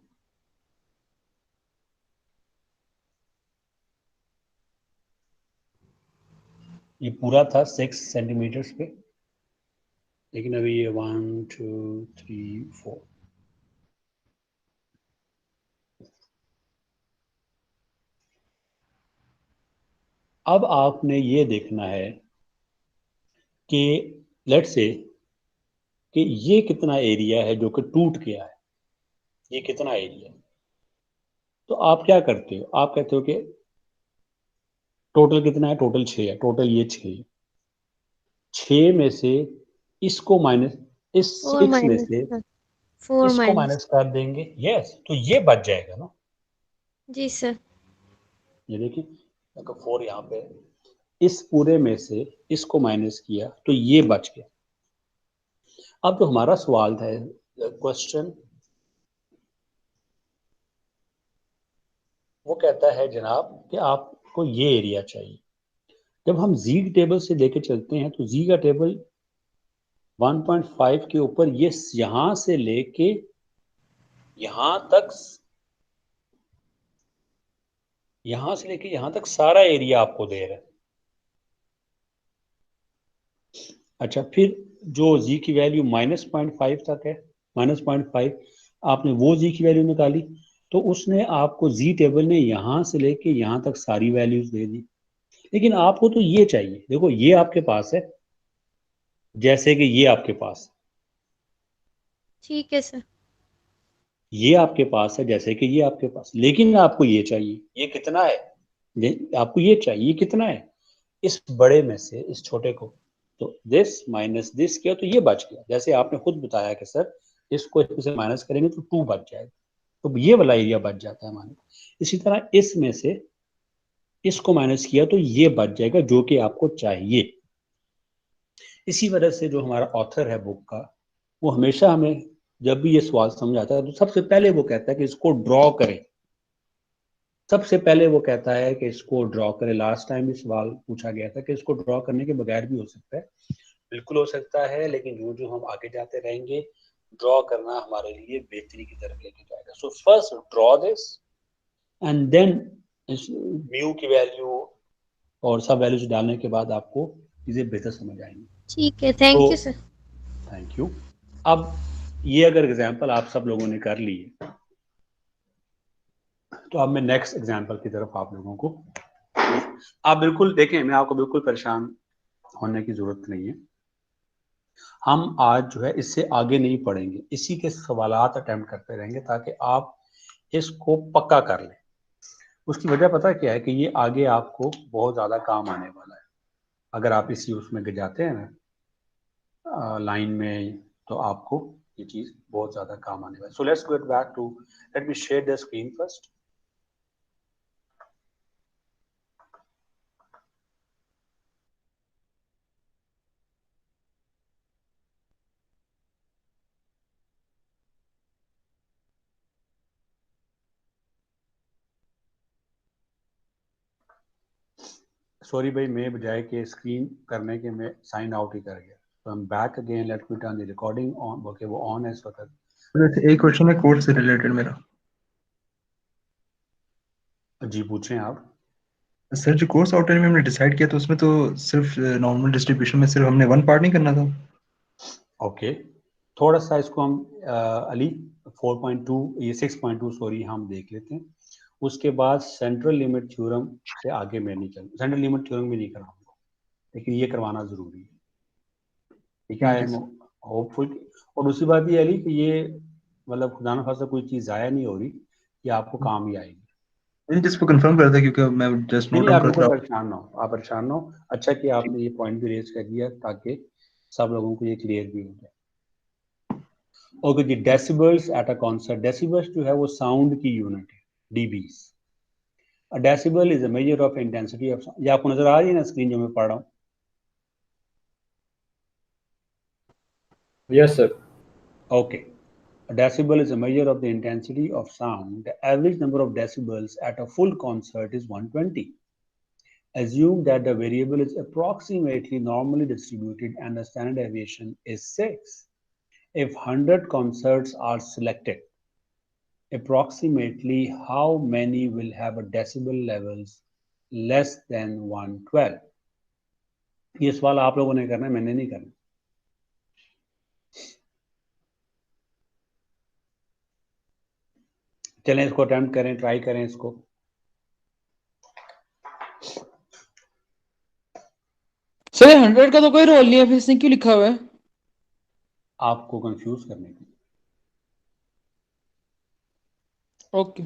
ये पूरा था 6 सेंटीमीटर्स पे, लेकिन अभी ये 1 2 3 4, अब आपने ये देखना है कि लेट्स से कि ये कितना एरिया है जो कि टूट गया है, ये कितना एरिया है। तो आप क्या करते हो? आप कहते हो कि टोटल कितना है? टोटल 6 है। टोटल ये 6 में से इसको माइनस, इस 4 6 में माइनस से 4 इसको माइनस। माइनस कर देंगे। यस, तो ये बच जाएगा ना। जी सर। ये देखिए, अगर 4 यहाँ पे है, इस पूरे में से इसको माइनस किया तो ये बच गया। अब जो हमारा सवाल था, क्वेश्चन वो कहता है जनाब कि आपको ये एरिया चाहिए। जब हम जी टेबल से लेके चलते हैं तो जी का टेबल 1.5 के ऊपर ये यहां से लेके यहां तक सारा एरिया आपको दे रहा है। अच्छा, फिर जो जी की वैल्यू -0.5 तक है, -0.5, आपने वो जी की वैल्यू निकाली तो उसने आपको जी टेबल ने यहां से लेके यहां तक सारी वैल्यूज दे दी। लेकिन आपको तो ये चाहिए। देखो, ये आपके पास है, जैसे कि ये आपके पास, ठीक है सर। ये आपके पास है जैसे कि ये आपके पास, लेकिन आपको ये चाहिए। ये कितना है? आपको ये चाहिए कितना है? इस बड़े में से इस छोटे को, तो दिस माइनस दिस किया तो ये बच गया। जैसे आपने खुद बताया कि सर इसको इसमें से माइनस करेंगे तो 2 बच जाएगा। तो ये वाला एरिया बच जाता है हमारे। इसी तरह इसमें से इसको माइनस किया तो ये बच जाएगा जो कि आपको चाहिए। इसी वजह से जो हमारा ऑथर है बुक का, वो हमेशा हमें जब भी ये सवाल समझाता है तो सबसे पहले वो कहता है कि इसको ड्रॉ करें। सबसे पहले वो कहता है कि इसको ड्रॉ करें। लास्ट टाइम भी सवाल पूछा गया था कि इसको ड्रॉ करने के बगैर भी हो सकता है। बिल्कुल हो सकता है, लेकिन जो जो हम आगे जाते रहेंगे ड्रॉ करना हमारे लिए बेहतरी की तरफ लेके जाएगा। So first draw this and then mu की वैल्यू और सब वैल्यूज डालने के बाद आपको चीजें बेहतर समझ आएंगी। ठीक है, thank you sir. Thank you. अब ये अगर एग्जांपल आप सब लोगों ने कर ली है, तो अब मैं नेक्स्ट एग्जांपल की तरफ आप लोगों को, आप बिल्कुल देखें, मैं आपको बिल्कुल परेशान होने की जरूरत नहीं है। हम आज जो है इससे आगे नहीं पढ़ेंगे, इसी के सवालात अटेम्प्ट करते रहेंगे ताकि आप इसको पक्का कर लें। उसकी वजह पता क्या है कि ये आगे आपको बहुत ज़्यादा काम आने वाला है। अगर आप इसी उसमें जाते हैं ना लाइन में, तो आपको ये चीज़ बहुत ज़्यादा काम आने वाला है। So let's get back to, let me share the screen first. Sorry भाई, मैं बजाय के स्क्रीन करने के मैं साइन आउट ही कर गया। तो I am back again, let me turn the recording on. Okay, वो ऑन है इस वक्त। एक क्वेश्चन है कोड से रिलेटेड मेरा। जी पूछें आप। सर जो कोर्स आउटलाइन में हमने डिसाइड किया तो उसमें तो सिर्फ नॉर्मल डिस्ट्रीब्यूशन में सिर्फ हमने वन पार्ट नहीं करना था। ओके, थोड़ा सा इसको हम अली 4.2 ये 6.2 सॉरी हम देख लेते हैं। उसके बाद सेंट्रल लिमिट थ्योरम से आगे मैं नहीं चल, सेंट्रल लिमिट थ्योरम भी नहीं कराऊंगा, लेकिन ये करवाना जरूरी है। ठीक है, आई एम होपफुल। और दूसरी बात ये अली कि ये मतलब खुदा न खासा कोई चीज़ ज़ाया नहीं हो रही, ये आपको काम ही आएगी। मैंने जिसको कंफर्म करा था क्योंकि मैं जस्ट नहीं नोट नहीं, आप डाउन बिल्कुल करता परेशान ना हो, आप परेशान ना हो। अच्छा कि आपने ये पॉइंट भी रेज कर दिया ताकि सब लोगों को ये क्लियर भी हो जाए। ओके जी, decibels at a concert. Decibels जो है वो साउंड की यूनिट है, dBs. A decibel is a measure of intensity of, ये आपको नजर आ रही है ना स्क्रीन जो मैं पढ़ रहा हूँ? Yes sir. Okay. A decibel is a measure of the intensity of sound. The average number of decibels at a full concert is 120. Assume that the variable is approximately normally distributed and the standard deviation is 6. If 100 concerts are selected, approximately how many will have a decibel levels less than 112? ये सवाल आप लोगों ने करना है, मैंने नहीं करना। चलें इसको अटेम्प्ट करें, ट्राई करें इसको। सर 100 का तो कोई रोल नहीं है, फिर इसने क्यों लिखा हुआ है? आपको कंफ्यूज करने के लिए। ओके।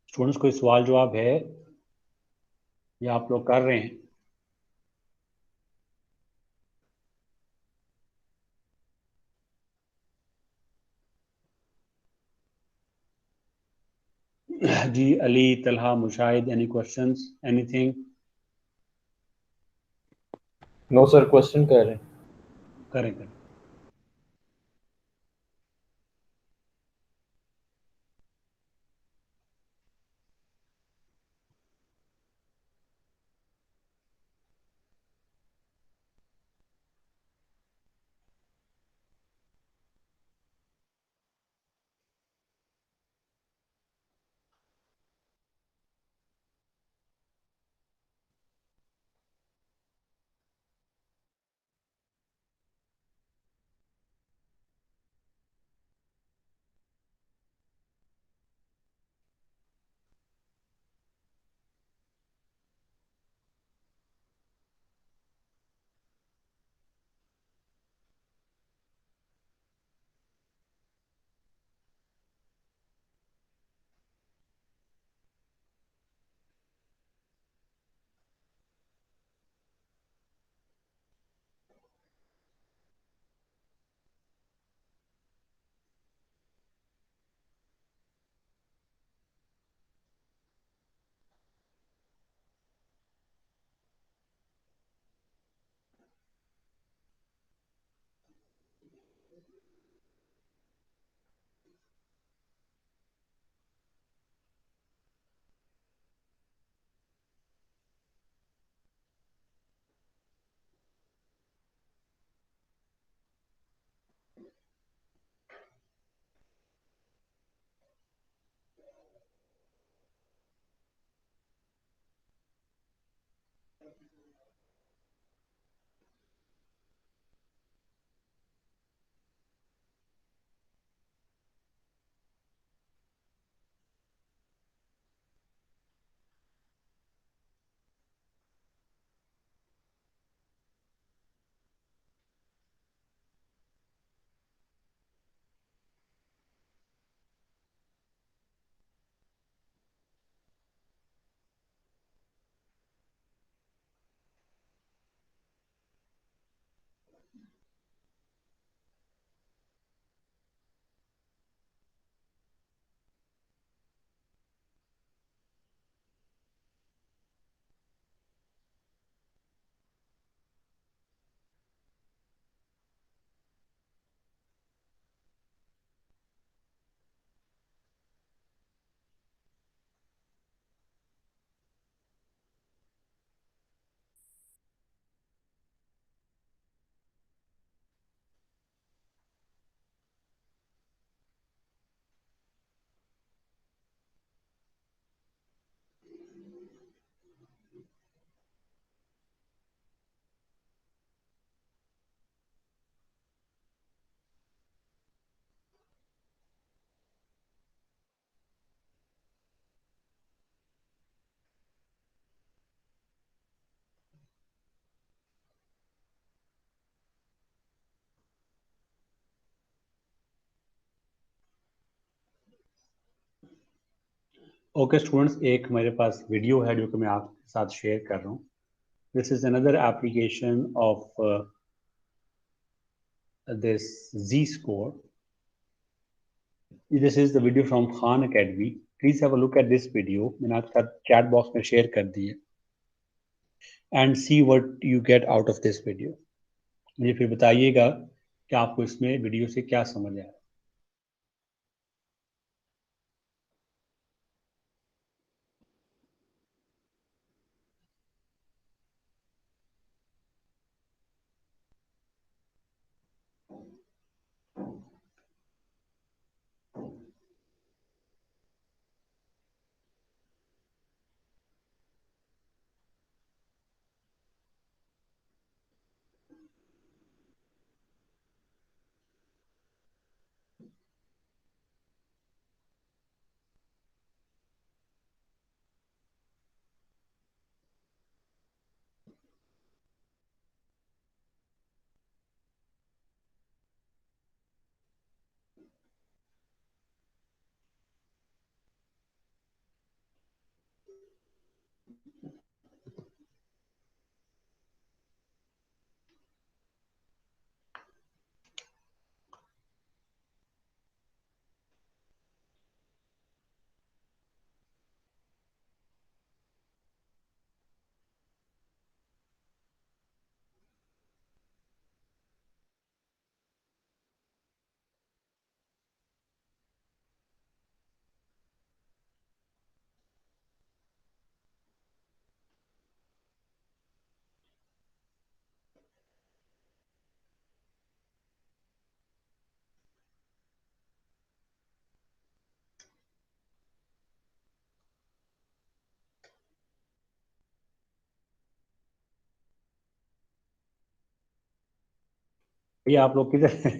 स्टूडेंट्स कोई सवाल जवाब है या आप लोग कर रहे हैं? जी Ali, Talha, Mushahid, any questions, anything? No sir, question कर रहे हैं। करें करें। ओके स्टूडेंट्स, एक मेरे पास वीडियो है जो कि मैं आपके साथ शेयर कर रहा हूँ. This is another application of this Z-score. This is the video from Khan Academy. Please have a look at this video. मैंने आपके साथ chat box में share कर दी है. And see what you get out of this video. मुझे फिर बताइएगा कि आपको इसमें वीडियो से क्या समझ आया. भैया आप लोग किधर हैं?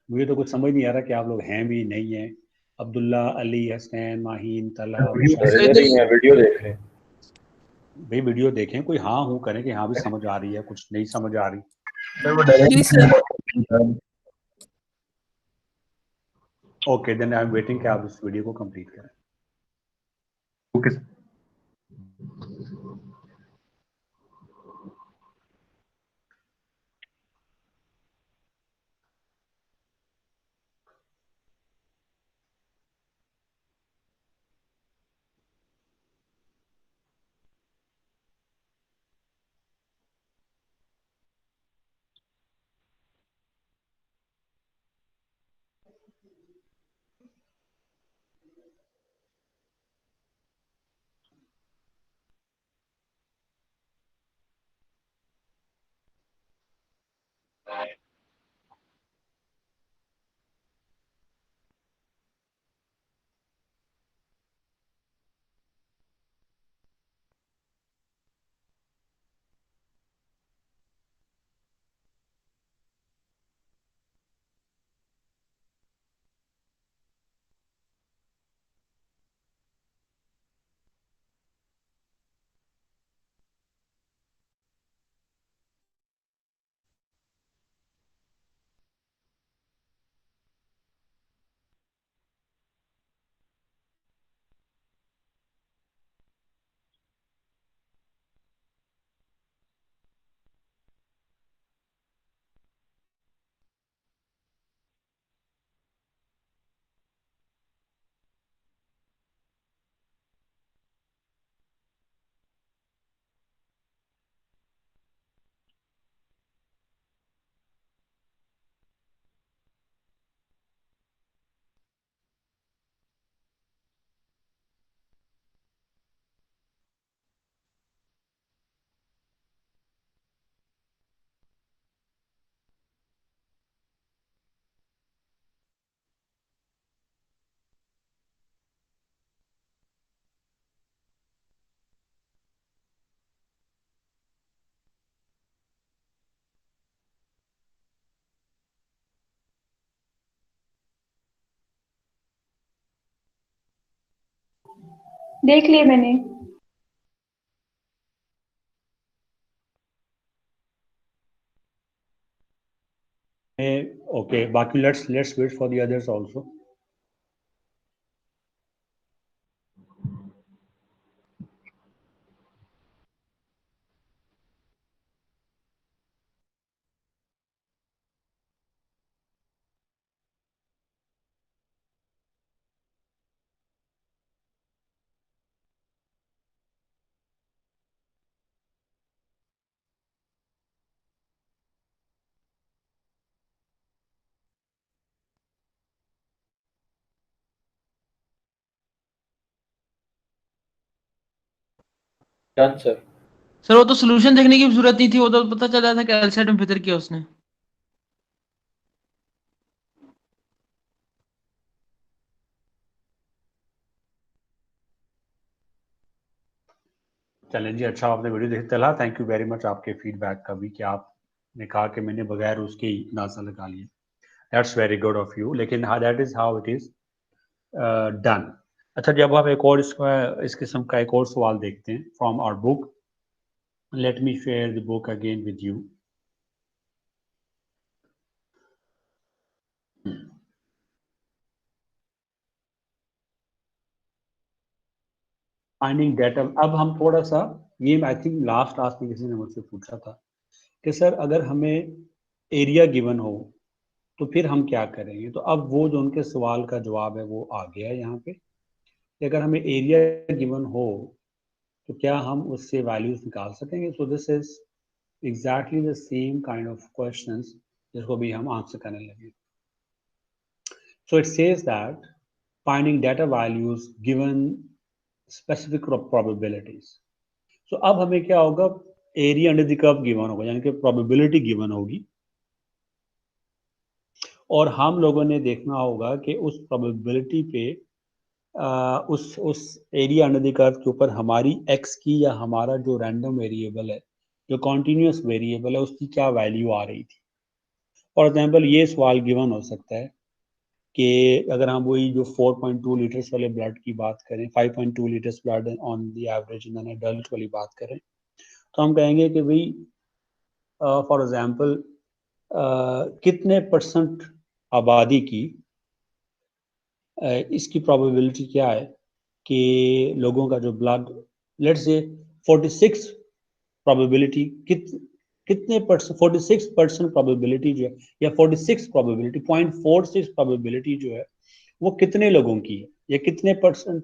मुझे तो कुछ समझ नहीं आ रहा कि आप लोग हैं भी नहीं हैं. अब्दुल्ला, अली, हसनैन, माहीन, तला, मुशाहिद. इधर ही है, वीडियो देख रहे हैं. भाई वीडियो देखें, कोई हाँ हूँ करें कि हाँ भी समझ आ रही है, कुछ नहीं समझ आ रही. Okay then I am waiting कि आप इस वीडियो को कंप्लीट करें. Okay sir. देख लिए मैंने. Okay, बाकी let's wait for the others also. Done sir. Sir वो तो सोल्यूशन देखने की भी जरूरत नहीं थी, वो तो पता चल रहा था कि एलसेट में फितर किया उसने। चलें जी, अच्छा आपने वीडियो देखते चला, थैंक यू वेरी मच आपके फीडबैक का भी, कि आपने कहा कि मैंने बगैर उसके ही अंदाजा लगा लिया। That's very good of you, लेकिन हाँ that is how it is done. अच्छा, जब आप एक और इस किस्म का एक और सवाल देखते हैं from our book, let me share the book again with you. Finding data. अब हम थोड़ा सा, ये आई थिंक लास्ट क्लास में किसी ने मुझसे पूछा था कि सर अगर हमें एरिया गिवन हो तो फिर हम क्या करेंगे। तो अब वो जो उनके सवाल का जवाब है वो आ गया यहाँ पे, कि अगर हमें एरिया गिवन हो तो क्या हम उससे वैल्यूज निकाल सकेंगे। So this is exactly the same kind of questions जिसको भी हम आंसर करने लगे। So it says that finding data values given specific probabilities. So अब हमें क्या होगा, area under the curve given होगा, यानी कि प्रोबेबिलिटी गिवन होगी, और हम लोगों ने देखना होगा कि उस प्रोबेबिलिटी पे उस एरिया अंडर द कर्व के ऊपर हमारी एक्स की या हमारा जो रैंडम वेरिएबल है, जो कॉन्टिन्यूस वेरिएबल है, उसकी क्या वैल्यू आ रही थी। फॉर एग्जांपल ये सवाल गिवन हो सकता है कि अगर हम वही जो 4.2 लीटर्स वाले ब्लड की बात करें, 5.2 litres blood on the average in an adult वाली बात करें, तो हम कहेंगे कि भाई फॉर एग्जांपल कितने परसेंट आबादी की इसकी प्रोबेबिलिटी क्या है कि लोगों का जो ब्लड, लेट्स से 46 प्रोबेबिलिटी, कितने परसेंट, 46% प्रोबेबिलिटी जो है, या 46 प्रोबेबिलिटी 0.46 प्रोबेबिलिटी जो है वो कितने लोगों की है, या कितने परसेंट,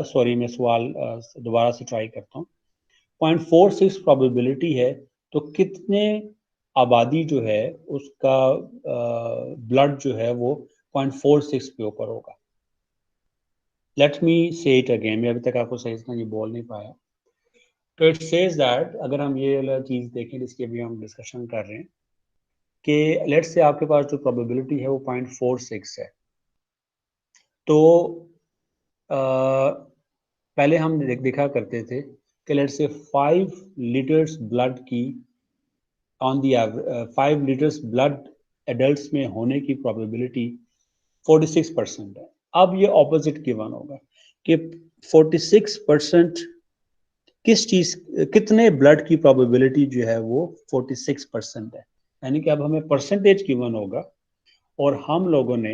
सॉरी मैं सवाल दोबारा से ट्राई करता हूँ। 0.46 प्रोबेबिलिटी है तो कितने आबादी जो है उसका ब्लड जो है वो 0.46 के ऊपर होगा। लेट मी से इट अगेन, मैं अभी तक आपको सही से ये बोल नहीं पाया। तो इट सेज दैट, अगर हम ये वाला चीज़ देखें जिसकी अभी हम डिस्कशन कर रहे हैं, कि लेट्स से आपके पास जो प्रोबेबिलिटी है वो 0.46 है, तो पहले हम देखा करते थे कि लेट्स से 5 लीटर्स ब्लड की on the 5 litres blood adults में होने की प्रोबेबिलिटी 46% है। अब ये ऑपोजिट गिवन होगा कि 46% किस चीज, कितने ब्लड की प्रोबेबिलिटी जो है वो 46% है। यानी कि अब हमें परसेंटेज गिवन होगा और हम लोगों ने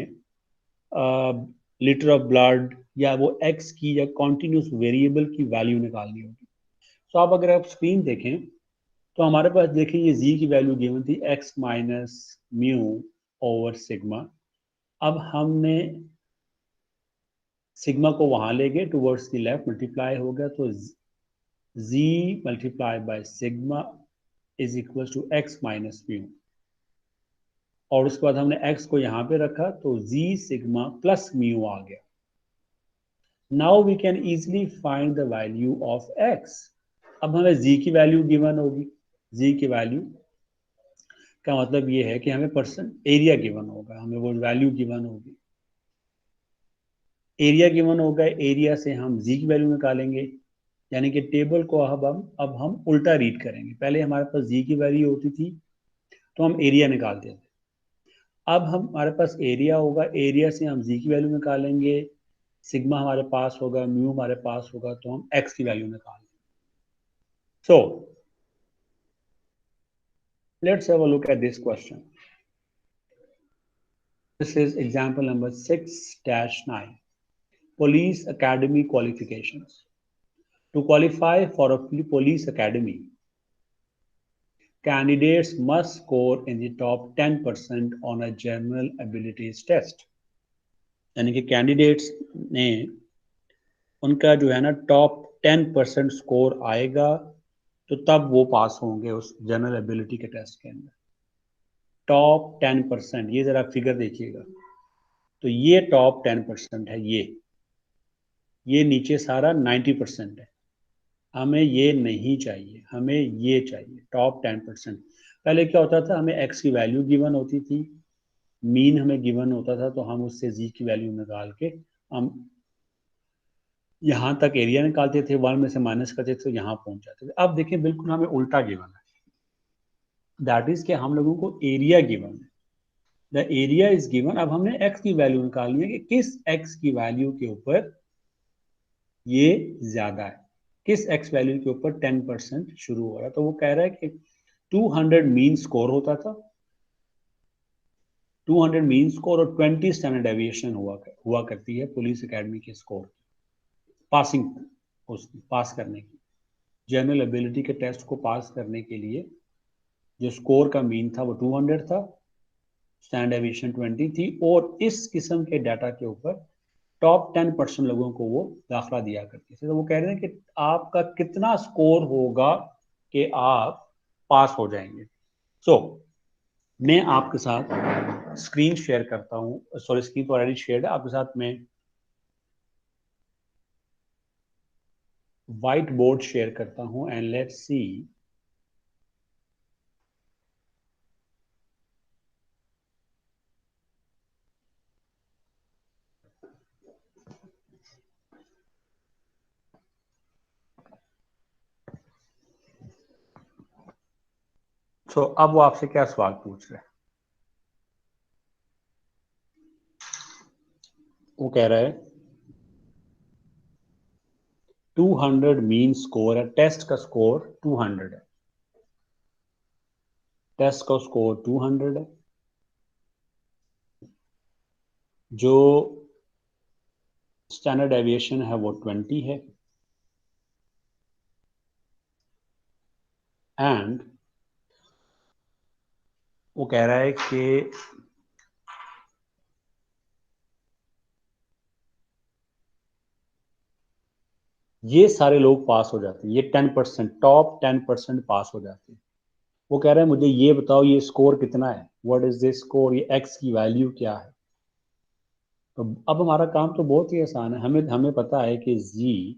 लीटर ऑफ ब्लड या वो एक्स की या कॉन्टिन्यूस वेरिएबल की वैल्यू निकालनी होगी। तो अब अगर आप स्क्रीन देखें तो हमारे पास देखिए ये जी की वैल्यू गिवन थी x minus mu over sigma. अब हमने सिग्मा को वहां ले गए टुवर्ड्स द लेफ्ट, मल्टीप्लाई हो गया, तो z multiply by sigma is equal to x minus mu, और उसके बाद हमने x को यहाँ पे रखा तो z सिग्मा प्लस म्यू आ गया। Now we can easily find the value of x। अब हमें z की वैल्यू गिवन होगी, z की वैल्यू का मतलब ये है कि हमें परसेंट एरिया गिवन होगा, हमें वो वैल्यू गिवन होगी, एरिया गिवन होगा, एरिया से हम z की वैल्यू निकालेंगे। यानी कि टेबल को अब हम उल्टा रीड करेंगे। पहले हमारे पास जी की वैल्यू होती थी तो हम एरिया निकालते थे, अब हमारे पास एरिया होगा, एरिया से हम जी की वैल्यू निकालेंगे, सिग्मा हमारे पास होगा, म्यू हमारे पास होगा, तो हम एक्स की वैल्यू निकालेंगे। So let's have a look at this question. This is example number 6-9, police academy qualifications. To qualify for a police academy, candidates must score in the top 10% on a general abilities test. यानी कि कैंडिडेट्स ने उनका जो है ना टॉप 10% स्कोर आएगा तो तब वो पास होंगे उस जनरल एबिलिटी के टेस्ट के अंदर। टॉप 10%, ये जरा फिगर देखिएगा, तो ये टॉप 10% है, ये नीचे सारा 90% है। हमें ये नहीं चाहिए, हमें ये चाहिए टॉप 10%। पहले क्या होता था, हमें x की वैल्यू गिवन होती थी, मीन हमें गिवन होता था, तो हम उससे z की वैल्यू निकाल के हम यहाँ तक एरिया निकालते थे, 1 में से माइनस करते थे तो यहाँ पहुंच जाते थे। अब देखिए बिल्कुल हमें उल्टा गिवन है, दैट इज कि हम लोगों को एरिया गिवन है, द एरिया इज गिवन। अब हमने x की वैल्यू निकालनी है कि किस x की वैल्यू के ऊपर ये ज्यादा है, किस x वैल्यू के ऊपर 10% शुरू हो रहा है। तो वो कह रहा है कि 200 मीन स्कोर होता था, 200 मीन स्कोर और 20 स्टैंडर्ड डेविएशन हुआ करती है पुलिस एकेडमी के स्कोर पासिंग, उस पास करने की, जनरल एबिलिटी के टेस्ट को पास करने के लिए जो स्कोर का मीन था वो 200 था, स्टैंडर्ड डेविएशन 20 थी, और इस किस्म के डाटा के ऊपर टॉप 10% लोगों को वो दाखला दिया करते थे। तो वो कह रहे हैं कि आपका कितना स्कोर होगा कि आप पास हो जाएंगे। सो मैं आपके साथ स्क्रीन शेयर करता हूँ, सॉरी स्क्रीन तो ऑलरेडी शेयर है आपके साथ, मैं व्हाइट बोर्ड शेयर करता हूँ एंड लेट्स सी तो अब वो आपसे क्या सवाल पूछ रहे हैं। वो कह रहा है 200 मीन स्कोर है, टेस्ट का स्कोर 200 है, टेस्ट का स्कोर 200 है, जो स्टैंडर्ड डेविएशन है वो 20 है, एंड वो कह रहा है कि ये सारे लोग पास हो जाते हैं, ये 10% टॉप 10% पास हो जाते हैं। वो कह रहा है मुझे ये बताओ ये स्कोर कितना है, व्हाट इज दिस स्कोर, ये x की वैल्यू क्या है। तो अब हमारा काम तो बहुत ही आसान है, हमें हमें पता है कि z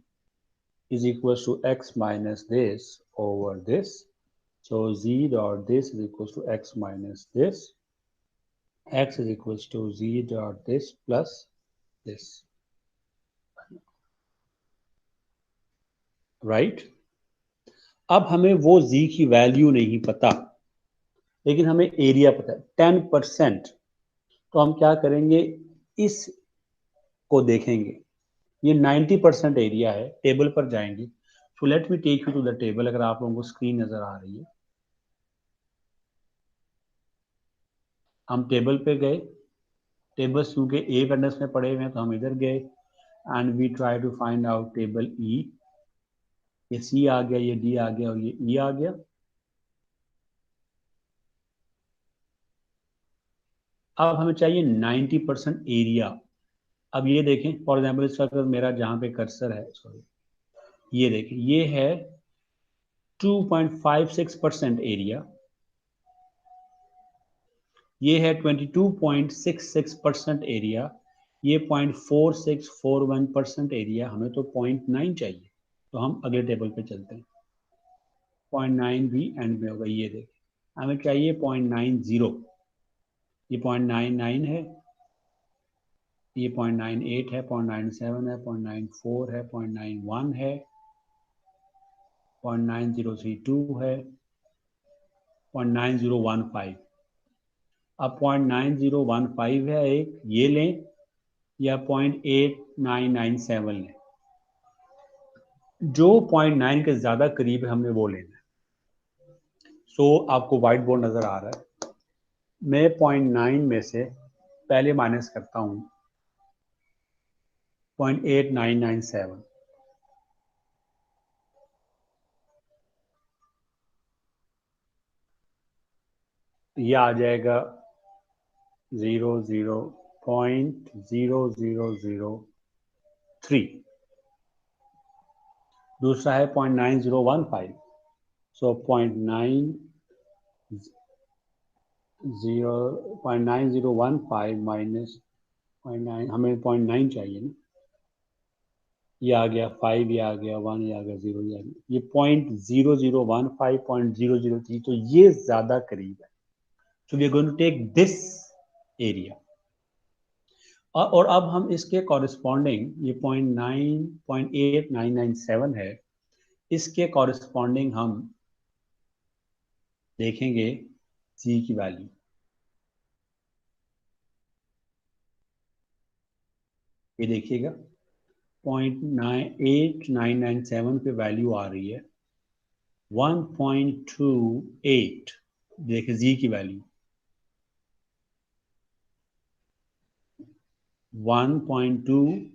is equals to x minus this over this, so z dot this is equals to x minus this, x is equals to z dot this plus this, right? अब हमें वो z की वैल्यू नहीं पता, लेकिन हमें एरिया पता है 10%। तो हम क्या करेंगे, इस को देखेंगे, ये 90% एरिया है, टेबल पर जाएंगे। So let me take you to the table, अगर आप लोगों को स्क्रीन नजर आ रही है, हम टेबल पे गए, टेबल्स क्योंकि ए वेंडर्स में पड़े हुए हैं तो हम इधर गए and we try to find out table E, ये सी आ गया, ये डी आ गया और ये ई आ गया। अब हमें चाहिए 90% एरिया। अब ये देखें फॉर एग्जाम्पल इस वक्त मेरा जहाँ पे कर्सर है, सॉरी ये देखें, ये है 2.56% एरिया, ये है 22.66% एरिया, ये 0.4641% एरिया, हमें तो 0.9 चाहिए। तो हम अगले टेबल पे चलते हैं, 0.9 भी एंड में होगा, ये देखें हमें चाहिए 0.90, ये 0.99 है, ये 0.98 है, 0.97 है, 0.94 है, 0.91 है, 0.9032 है, 0.9015। अब 0.9015 है एक, ये लें या 0.8997 लें, जो 0.9 के ज़्यादा करीब है हमने वो लेना है। सो आपको व्हाइट बोर्ड नज़र आ रहा है, मैं 0.9 में से पहले माइनस करता हूँ 0.8997, ये आ जाएगा 0.0003। दूसरा है 0.9015, सो 0.9015 माइनस 0.9, हमें 0.9 चाहिए ना, ये आ गया 5, ये आ गया 1, ये आ गया 0, ये आ गया, ये 0.0015, 0.003, तो ये ज्यादा करीब है। So we are going to take this area, और अब हम इसके कॉरेस्पॉन्डिंग, ये 0.8997 है, इसके कॉरेस्पॉन्डिंग हम देखेंगे जी की वैल्यू। ये देखिएगा 0.8997 पे वैल्यू आ रही है 1.28, देखिए जी की वैल्यू 1.2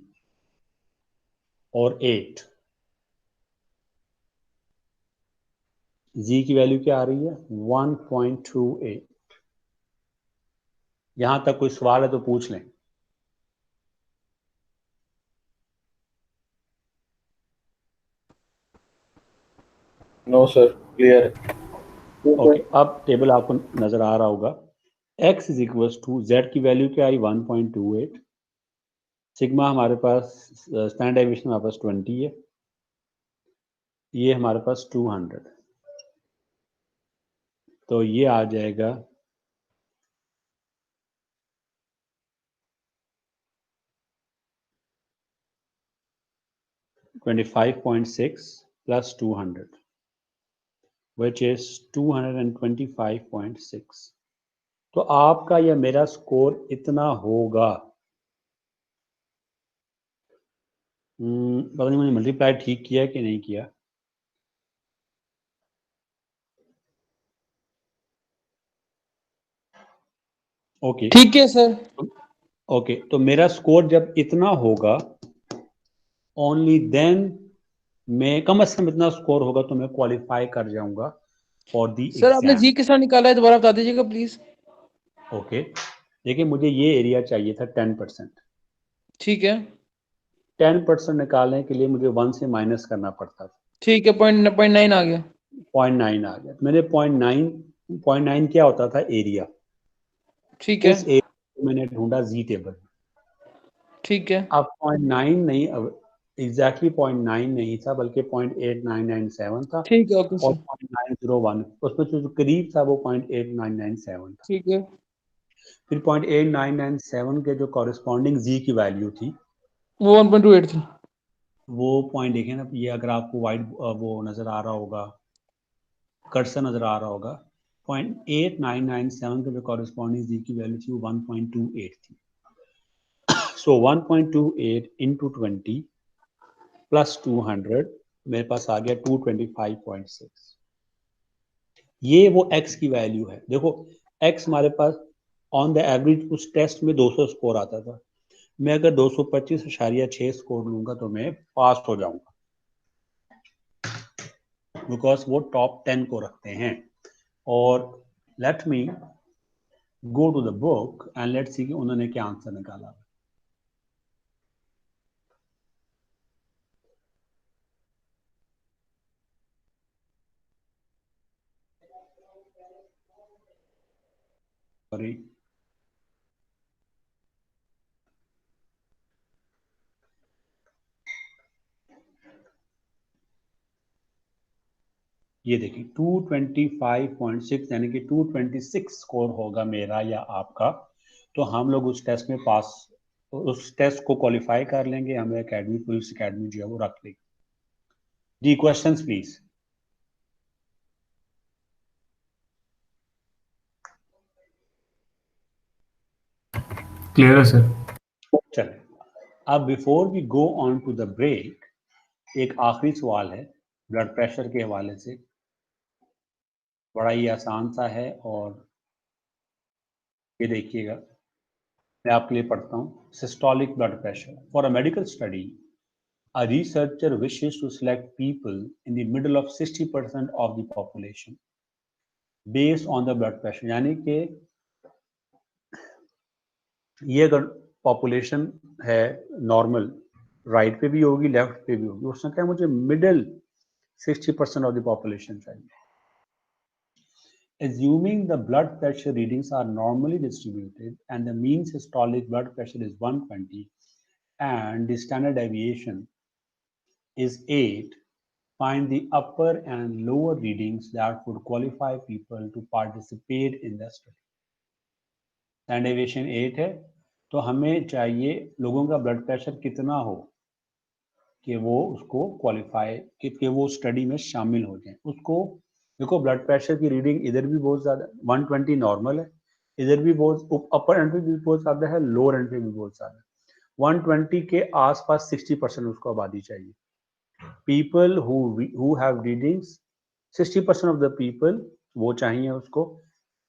और 8, जी की वैल्यू क्या आ रही है 1.28। यहां तक कोई सवाल है तो पूछ लें। नो सर, क्लियर है। ओके, अब टेबल आपको नजर आ रहा होगा। x is equal to z की वैल्यू क्या आई 1.28, सिग्मा हमारे पास स्टैंडर्ड डेविएशन हमारे पास 20 है, ये हमारे पास 200, तो ये आ जाएगा 25.6 plus 200 which is 225.6। तो आपका या मेरा स्कोर इतना होगा, पता नहीं मैंने मल्टीप्लाई ठीक किया कि नहीं किया। ओके ठीक है सर। ओके, तो मेरा स्कोर जब इतना होगा, ओनली देन मैं, कम से कम इतना स्कोर होगा तो मैं क्वालिफाई कर जाऊंगा फॉर दी सर आपने एग्जाम। जी किस तरह निकाला है, दोबारा बता दीजिएगा प्लीज। ओके, देखिए मुझे ये एरिया चाहिए था 10%। ठीक है 10% निकालने के लिए मुझे 1 से माइनस करना पड़ता था, ठीक है, 0.9 आ गया। 0.9 आ गया। तो मैंने 0.9 क्या होता था एरिया, ठीक है उस एरिया को मैंने ढूंढा जी टेबल। ठीक है अब 0.9 नहीं, अब एग्जैक्टली 0.9 नहीं था बल्कि 0.8997 था, ठीक है ओके और सर 0.901 उसमें जो करीब था वो 0.8997 था। ठीक है फिर 0.8997 के जो कॉरेस्पॉन्डिंग जी की वैल्यू थी, वो 1.28 थी। वो पॉइंट देखें ना, ये अगर आपको वाइट वो नजर आ रहा होगा, कर्सर नजर आ रहा होगा, 0.8997 के जो कॉरेस्पॉन्डिंग जी की वैल्यू थी वो 1.28 थी। सो 1.28 इंटू 20 प्लस 200 मेरे पास आ गया 225.6। ये वो x की वैल्यू है। देखो x हमारे पास ऑन द एवरेज उस टेस्ट में 200 स्कोर आता था, मैं अगर 225.6 स्कोर लूंगा तो मैं पास हो जाऊंगा, बिकॉज वो टॉप 10 को रखते हैं। और let me go to the book and let's see कि उन्होंने क्या आंसर निकाला। सॉरी, ये देखिए 225.6 यानी कि 226 स्कोर होगा मेरा या आपका, तो हम लोग उस टेस्ट में पास, उस टेस्ट को क्वालिफाई कर लेंगे, हमें एकेडमी, पुलिस एकेडमी जो है वो रख लेगी। जी क्वेश्चंस प्लीज। क्लियर है सर। चलें, अब before we go on to the break, एक आखिरी सवाल है ब्लड प्रेशर के हवाले से, बड़ा ही आसान सा है, और ये देखिएगा मैं आपके लिए पढ़ता हूँ। Systolic blood pressure, for a medical study a researcher wishes to select people in the middle of 60% of the population based on the blood pressure, यानी कि ये अगर पॉपुलेशन है नॉर्मल, राइट पे भी होगी लेफ्ट पे भी होगी, उसने कहा मुझे मिडिल 60% ऑफ द पॉपुलेशन चाहिए। Assuming the blood pressure readings are normally distributed and the mean systolic blood pressure is 120 and the standard deviation is 8. Find the upper and lower readings that would qualify people to participate in the study. Stand deviation 8 है, तो हमें चाहिए लोगों का ब्लड प्रेशर कितना हो कि वो उसको क्वालिफाई कि वो स्टडी में शामिल हो जाए। उसको देखो, ब्लड प्रेशर की रीडिंग इधर भी बहुत ज़्यादा 120 नॉर्मल है, इधर भी बहुत अपर एंड पे भी बहुत ज़्यादा है, लोअर एंड पे भी बहुत ज़्यादा है। 120 के आसपास 60% उसको आबादी चाहिए। People who have readings 60% of the people वो चाहिए उसको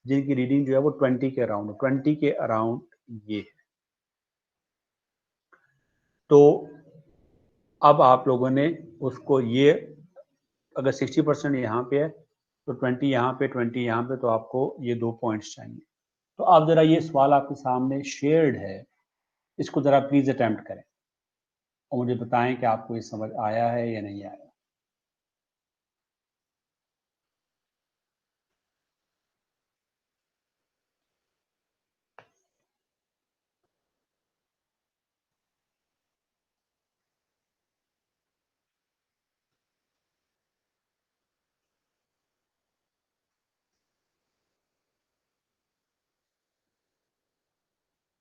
जिनकी रीडिंग जो है वो 20 के अराउंड, 20 के अराउंड ये है। तो अब आप लोगों ने उसको ये अगर 60% यहाँ पे है तो 20 यहाँ पे, 20 यहाँ पे, तो आपको ये 2 पॉइंट्स चाहिए। तो आप जरा ये सवाल आपके सामने शेयर्ड है, इसको जरा प्लीज अटेम्प्ट करें और मुझे बताएं कि आपको ये समझ आया है या नहीं आया।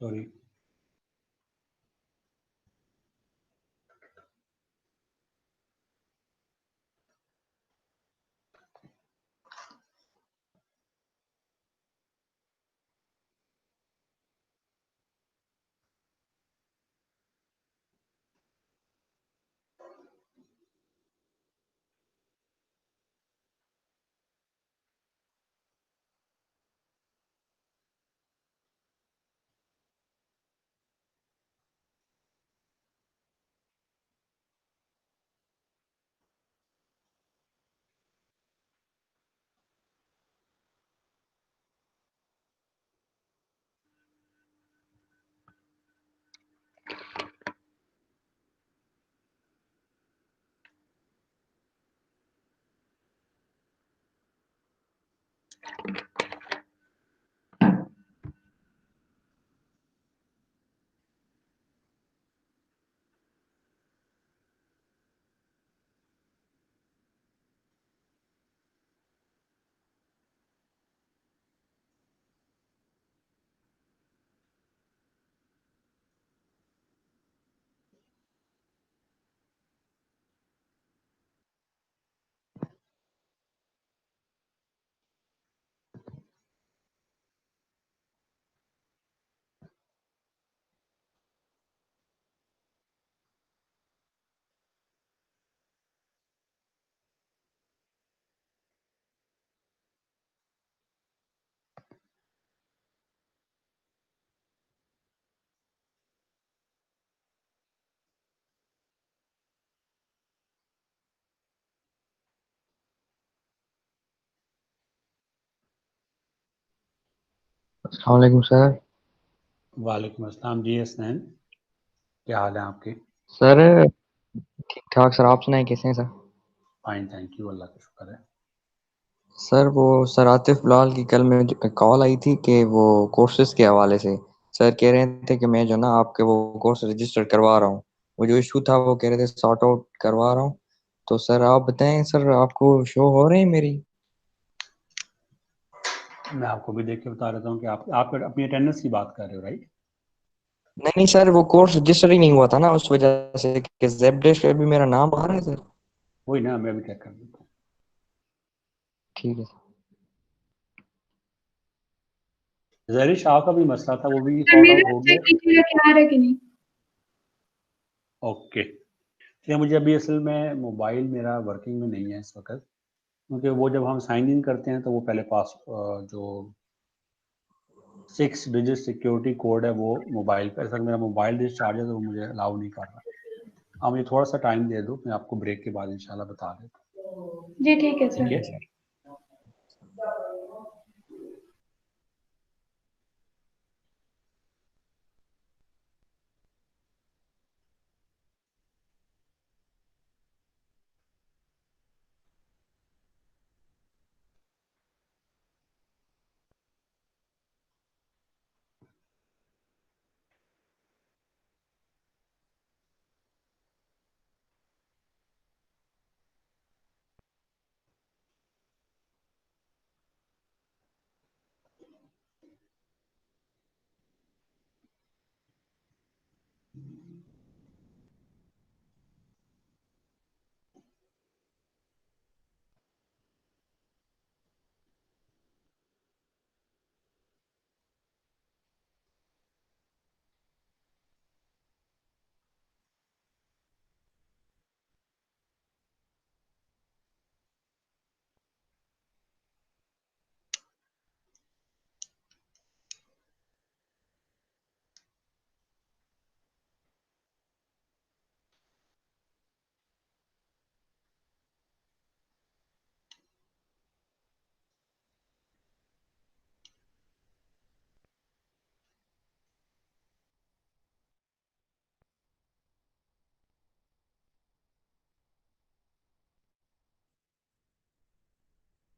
सॉरी, अस्सलाम वालेकुम सर। वालेकुम अस्सलाम जी हसनैन, क्या हाल है आपके? सर ठीक ठाक सर, आप सुनाए कैसे हैं सर? फाइन, थैंक यू, अल्लाह का शुक्र है। सर वो सर आतिफ बिलाल की कल में कॉल आई थी कि वो कोर्सेज के हवाले से सर कह रहे थे कि मैं जो ना आपके वो कोर्स रजिस्टर करवा रहा हूँ। वो जो इशू था वो कह रहे थे सॉर्ट आउट करवा रहा हूँ। तो सर आप बताएं सर, आपको शो हो रही है मेरी? मैं आपको भी देख के बता देता हूँ कि आप अपनी अटेंडेंस की बात कर रहे हो, राइट? नहीं नहीं सर, वो कोर्स रजिस्टर ही नहीं हुआ था ना, उस वजह से कि ज़ेबडेस्क पे भी मेरा नाम आ रहा है सर। वही ना, मैं भी चेक कर देता हूँ। ठीक है सर। जहरी शाह का भी मसला था, वो भी सर सॉर्ट आउट मेरा हो चेक गया। कीजिएगा कि आ रहा है कि नहीं। ओके, इसलिए मुझे अभी असल में मोबाइल मेरा वर्किंग में नहीं है इस वक्त, क्योंकि वो जब हम साइन इन करते हैं तो वो पहले पास जो 6 डिजिट सिक्योरिटी कोड है वो मोबाइल पर, असल मेरा मोबाइल डिस्चार्ज है तो वो मुझे अलाउ नहीं कर रहा। आप मुझे थोड़ा सा टाइम दे दो, मैं आपको ब्रेक के बाद इंशाल्लाह बता देता जी ठीक है हूँ, ठीक सर। है?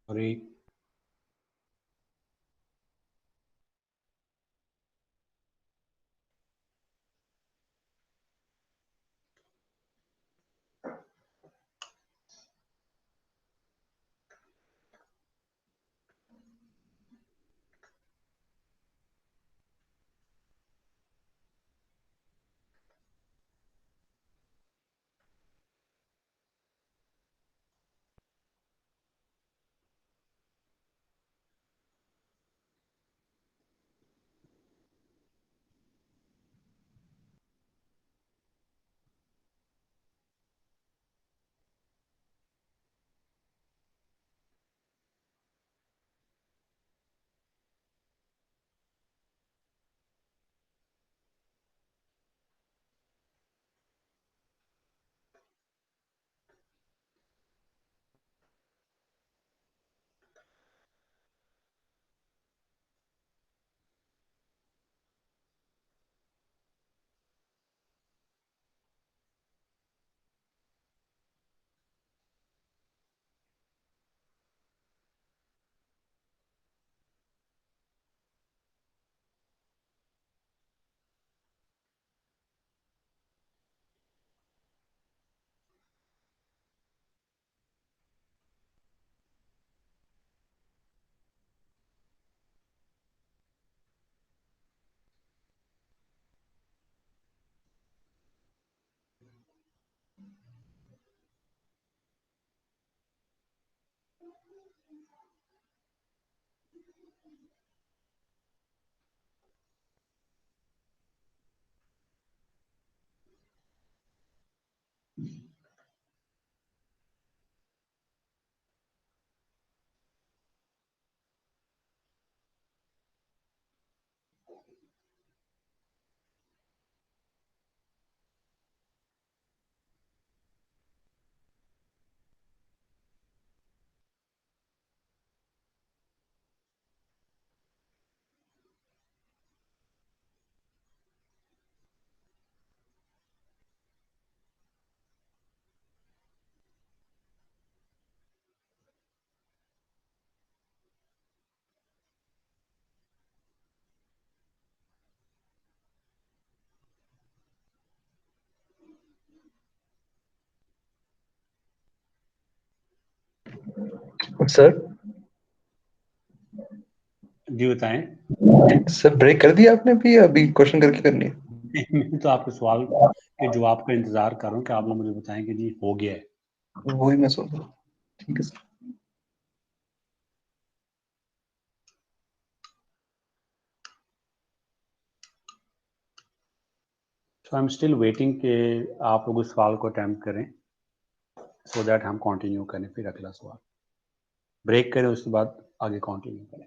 सॉरी, सर जी बताएं। सर ब्रेक कर दिया आपने भी, अभी क्वेश्चन करके करनी है? मैं तो आपके सवाल के जवाब का इंतजार कर रहा हूँ कि आप लोग मुझे बताएं कि जी हो गया है। वही मैं सोच रहा हूँ। ठीक है sir. So I am still waiting कि आप लोग उस सवाल को अटेम्प्ट करें सो दैट हम कंटिन्यू करें, फिर अगला सवाल ब्रेक करें, उसके बाद आगे कंटिन्यू करें।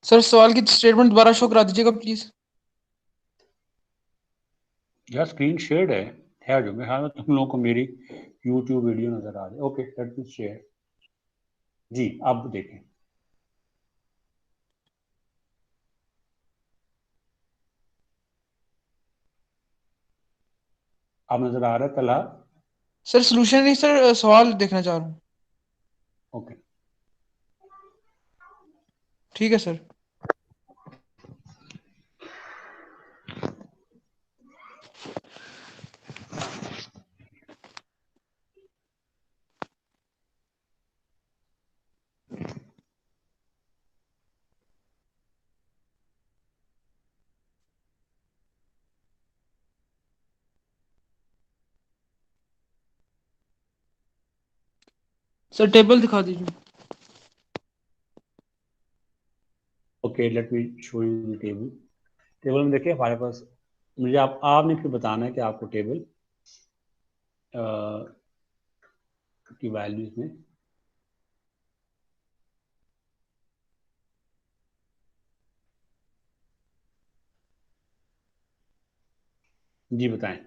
सर सवाल की स्टेटमेंट दोबारा शो करा दीजिएगा प्लीज। यार स्क्रीन शेयर्ड है जो मेरे ख्याल में तुम लोगों को मेरी यूट्यूब वीडियो नजर आ रही है। Okay let me share. जी अब देखें, अब नजर आ रहा है तला? सर सोल्यूशन नहीं सर, सवाल देखना चाह रहा हूँ। ओके ठीक है सर। सर टेबल दिखा दीजिए। Okay let me show you the table. Table में देखिए हमारे पास, मुझे आपने फिर बताना है कि आपको टेबल की वैल्यूज में जी बताएं।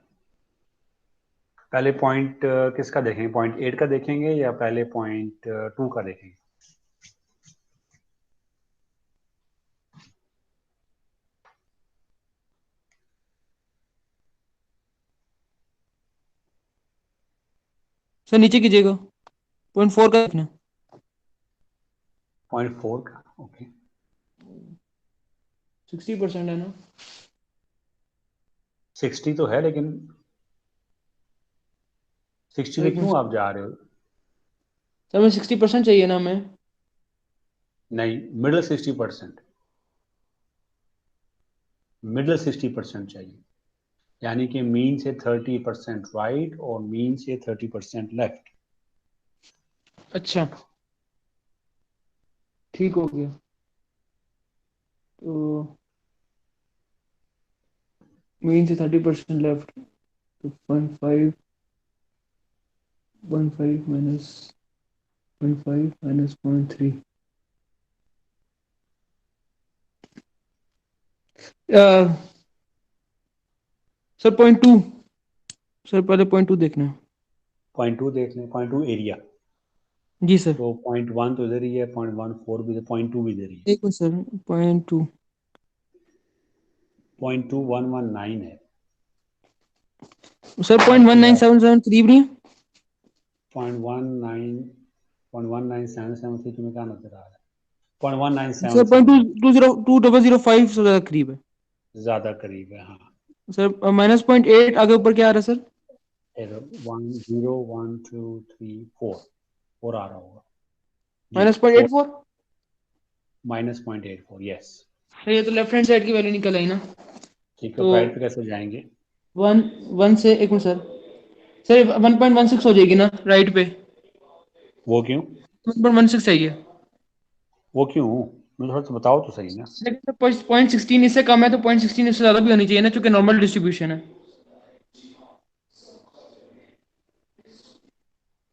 पहले पॉइंट किसका देखेंगे, पॉइंट 8 का देखेंगे या पहले पॉइंट 2 का देखेंगे? सर नीचे कीजिएगा, 0.4 का देखना। पॉइंट 4 का, ओके। 60% है ना? 60 तो है, लेकिन 60 पे क्यों आप जा रहे हो? सर मैं 60% चाहिए ना हमें। नहीं, मिडिल 60%, मिडिल 60% चाहिए, यानी कि मीन से 30% राइट और मीन से 30% लेफ्ट। अच्छा ठीक हो गया। तो मीन से 30% लेफ्ट, तो 0.5 माइनस 0.5 माइनस 0.3, सर 0.2, सर पहले 0.2 देखना है। 0.2 देख लें, 0.2 एरिया। जी सर। तो 0.1 तो इधर ही है, 0.14 भी, 0.2 भी इधर ही है। एक मिनट सर, 0.2 0.2119 है सर, 0.19773 करीब नहीं है? 0.1977 तुम्हें क्या नजर आ रहा है? सर 0.1977 0.2005 से ज्यादा करीब है ज्यादा करीब है, हाँ। सर। माइनस 0.8 आगे ऊपर क्या आ रहा है सर? 1 0 1 2 3 4 आ रहा होगा जी, माइनस 0.84। Minus 0.84, yes. सर ये तो लेफ्ट हैंड साइड की वैल्यू निकल आई ना। ठीक है, तो राइट पे कैसे जाएंगे? 1 से, एक मिनट सर, सर 1.16 हो जाएगी ना राइट पे? वो क्यों? 1.16 चाहिए। वो क्यों? मुझे थोड़ा सा बताओ तो सही ना। लेकिन सर 0.16 इससे कम है, तो 0.16 इससे ज्यादा भी होनी चाहिए ना, क्योंकि नॉर्मल डिस्ट्रीब्यूशन है।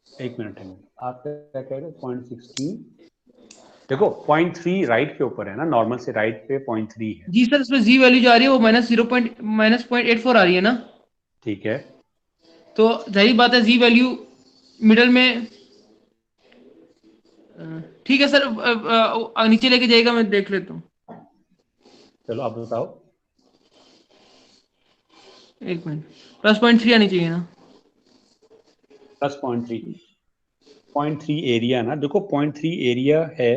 एक मिनट है, आप क्या कह रहे हो? 0.16, देखो 0.3 राइट के ऊपर है ना, नॉर्मल से राइट पे 0.3 है। जी सर, इसमें जी वैल्यू जा रही है, वो माइनस 0.84 आ रही है ना। ठीक है, तो जाहिर बात है जी वैल्यू मिडल में, ठीक है सर, नीचे लेके जाएगा, मैं देख लेता हूँ। चलो आप बताओ। एक मिनट, प्लस 0.3 आनी चाहिए ना। प्लस 0.3 एरिया ना, देखो 0.3 एरिया है,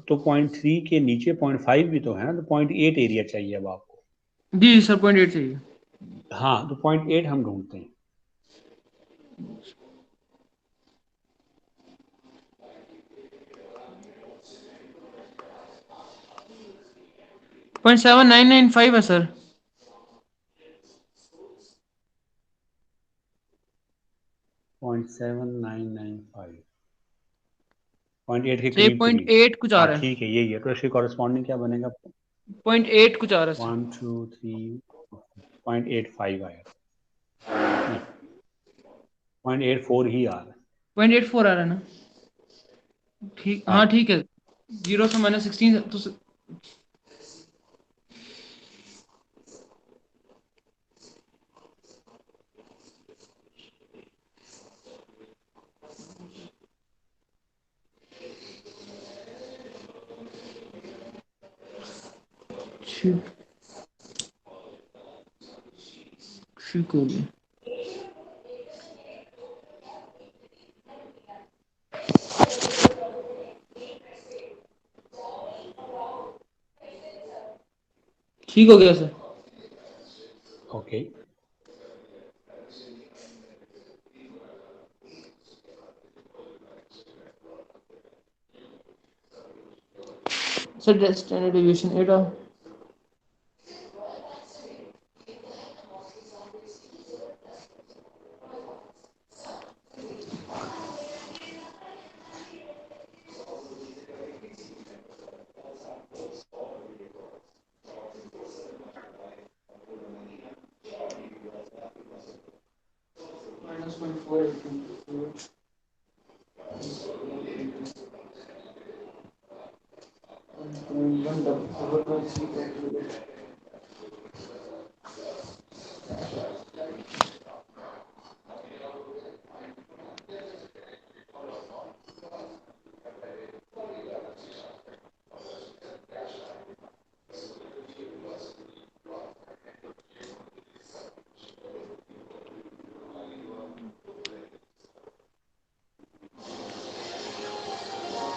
तो 0.3 के नीचे 0.5 भी तो है ना, तो 0.8 एरिया चाहिए अब आपको। जी सर 0.8 चाहिए। हाँ, तो 0.8 हम ढूंढते हैं। पॉइंट 7995 है सर। 0.7995, 0.8 के ये करीब करीब। 0.8 कुछ आ हाँ रहा है, ठीक है, यही है, तो इसके कॉरेस्पॉन्डिंग क्या बनेगा? 0.8 कुछ आ रहा है सर। 1 2 3 0.85 आया, नहीं 0.84 ही आ रहा है। 0.84 आ रहा है ना, ठीक, हाँ हाँ ठीक है। 0 से माइनस 16 तो ठीक, ठीक हो गया। ठीक हो गया sir. Okay, sir standard deviation 8 minus 0.4 1.3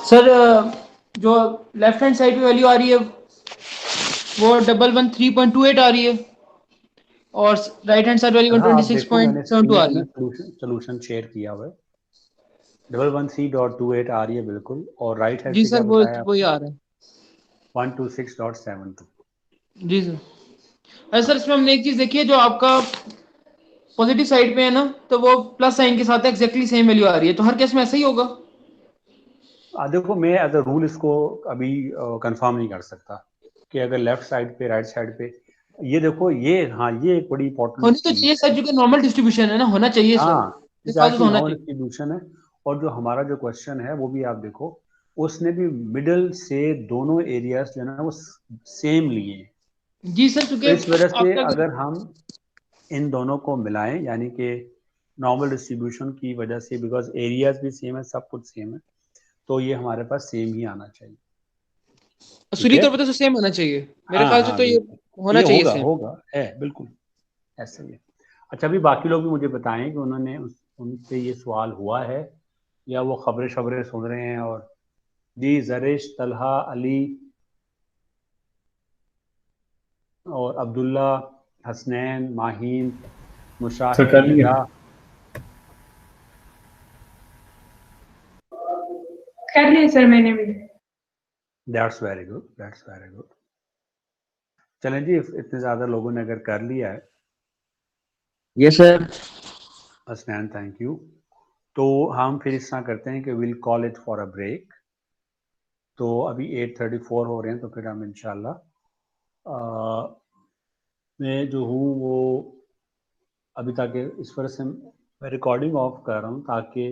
sir जो लेफ्ट हैंड साइड पे वैल्यू आ रही है वो 113.28 आ रही है और राइट हैंड साइड वैल्यू हाँ, आप देखो मैंने 126.72 आ रही है। सोल्यूशन शेयर किया हुआ है। 113.28 आ रही है बिल्कुल, और राइट हैंड जी से सर क्या वो बताया वही आ रहा है। 126.72। जी सर। अरे सर इसमें हमने एक चीज देखी है, जो आपका पॉजिटिव साइड पे है ना, तो वो प्लस साइन के साथ एग्जैक्टली सेम वैल्यू आ रही है, तो हर केस में ऐसा ही होगा। देखो मैं एज अ रूल इसको अभी कंफर्म नहीं कर सकता कि अगर लेफ्ट साइड पे राइट साइड पे, ये देखो ये, हाँ ये एक बड़ी इंपॉर्टेंट होनी तो चीज चाहिए सर, जो नॉर्मल डिस्ट्रीब्यूशन है ना, होना चाहिए सर, हाँ इस बात एग्जैक्टली तो होना नॉन चाहिए। डिस्ट्रीब्यूशन है। और जो हमारा जो क्वेश्चन है वो भी आप देखो, उसने भी मिडल से दोनों एरियाज जो है ना वो सेम लिए हैं। जी सर, तो क्योंकि इस वजह से आपका अगर हम इन दोनों को मिलाएं, यानी कि नॉर्मल डिस्ट्रीब्यूशन की वजह से, बिकॉज एरियाज भी सेम है, सब कुछ सेम है, तो ये हमारे पास सेम ही आना चाहिए। ठीक असूली है, तौर पर तो सेम होना चाहिए मेरे हाँ ख्याल से, हाँ तो ये बिल्कुल, होना ये चाहिए होगा सेम। होगा है बिल्कुल ऐसा ही है। अच्छा, अभी बाकी लोग भी मुझे बताएं कि उन्होंने उनसे ये सवाल हुआ है या वो खबरें शबरें सुन रहे हैं। और जी जरिश, तलहा, अली और अब्दुल्ला, हसनैन, माहीन, सर कर मुशाहिद, लिया। निदा। कर लिया सर मैंने भी। That's very good, that's very good. चलें जी, इतने ज़्यादा लोगों ने अगर कर लिया है, yes sir. Hasnain thank you, तो हम फिर इस तरह करते हैं कि will call it for a break. तो अभी 8:34 हो रहे हैं, तो फिर हम इंशाल्लाह मैं जो हूँ वो अभी तक इस वजह से मैं रिकॉर्डिंग ऑफ कर रहा हूँ ताकि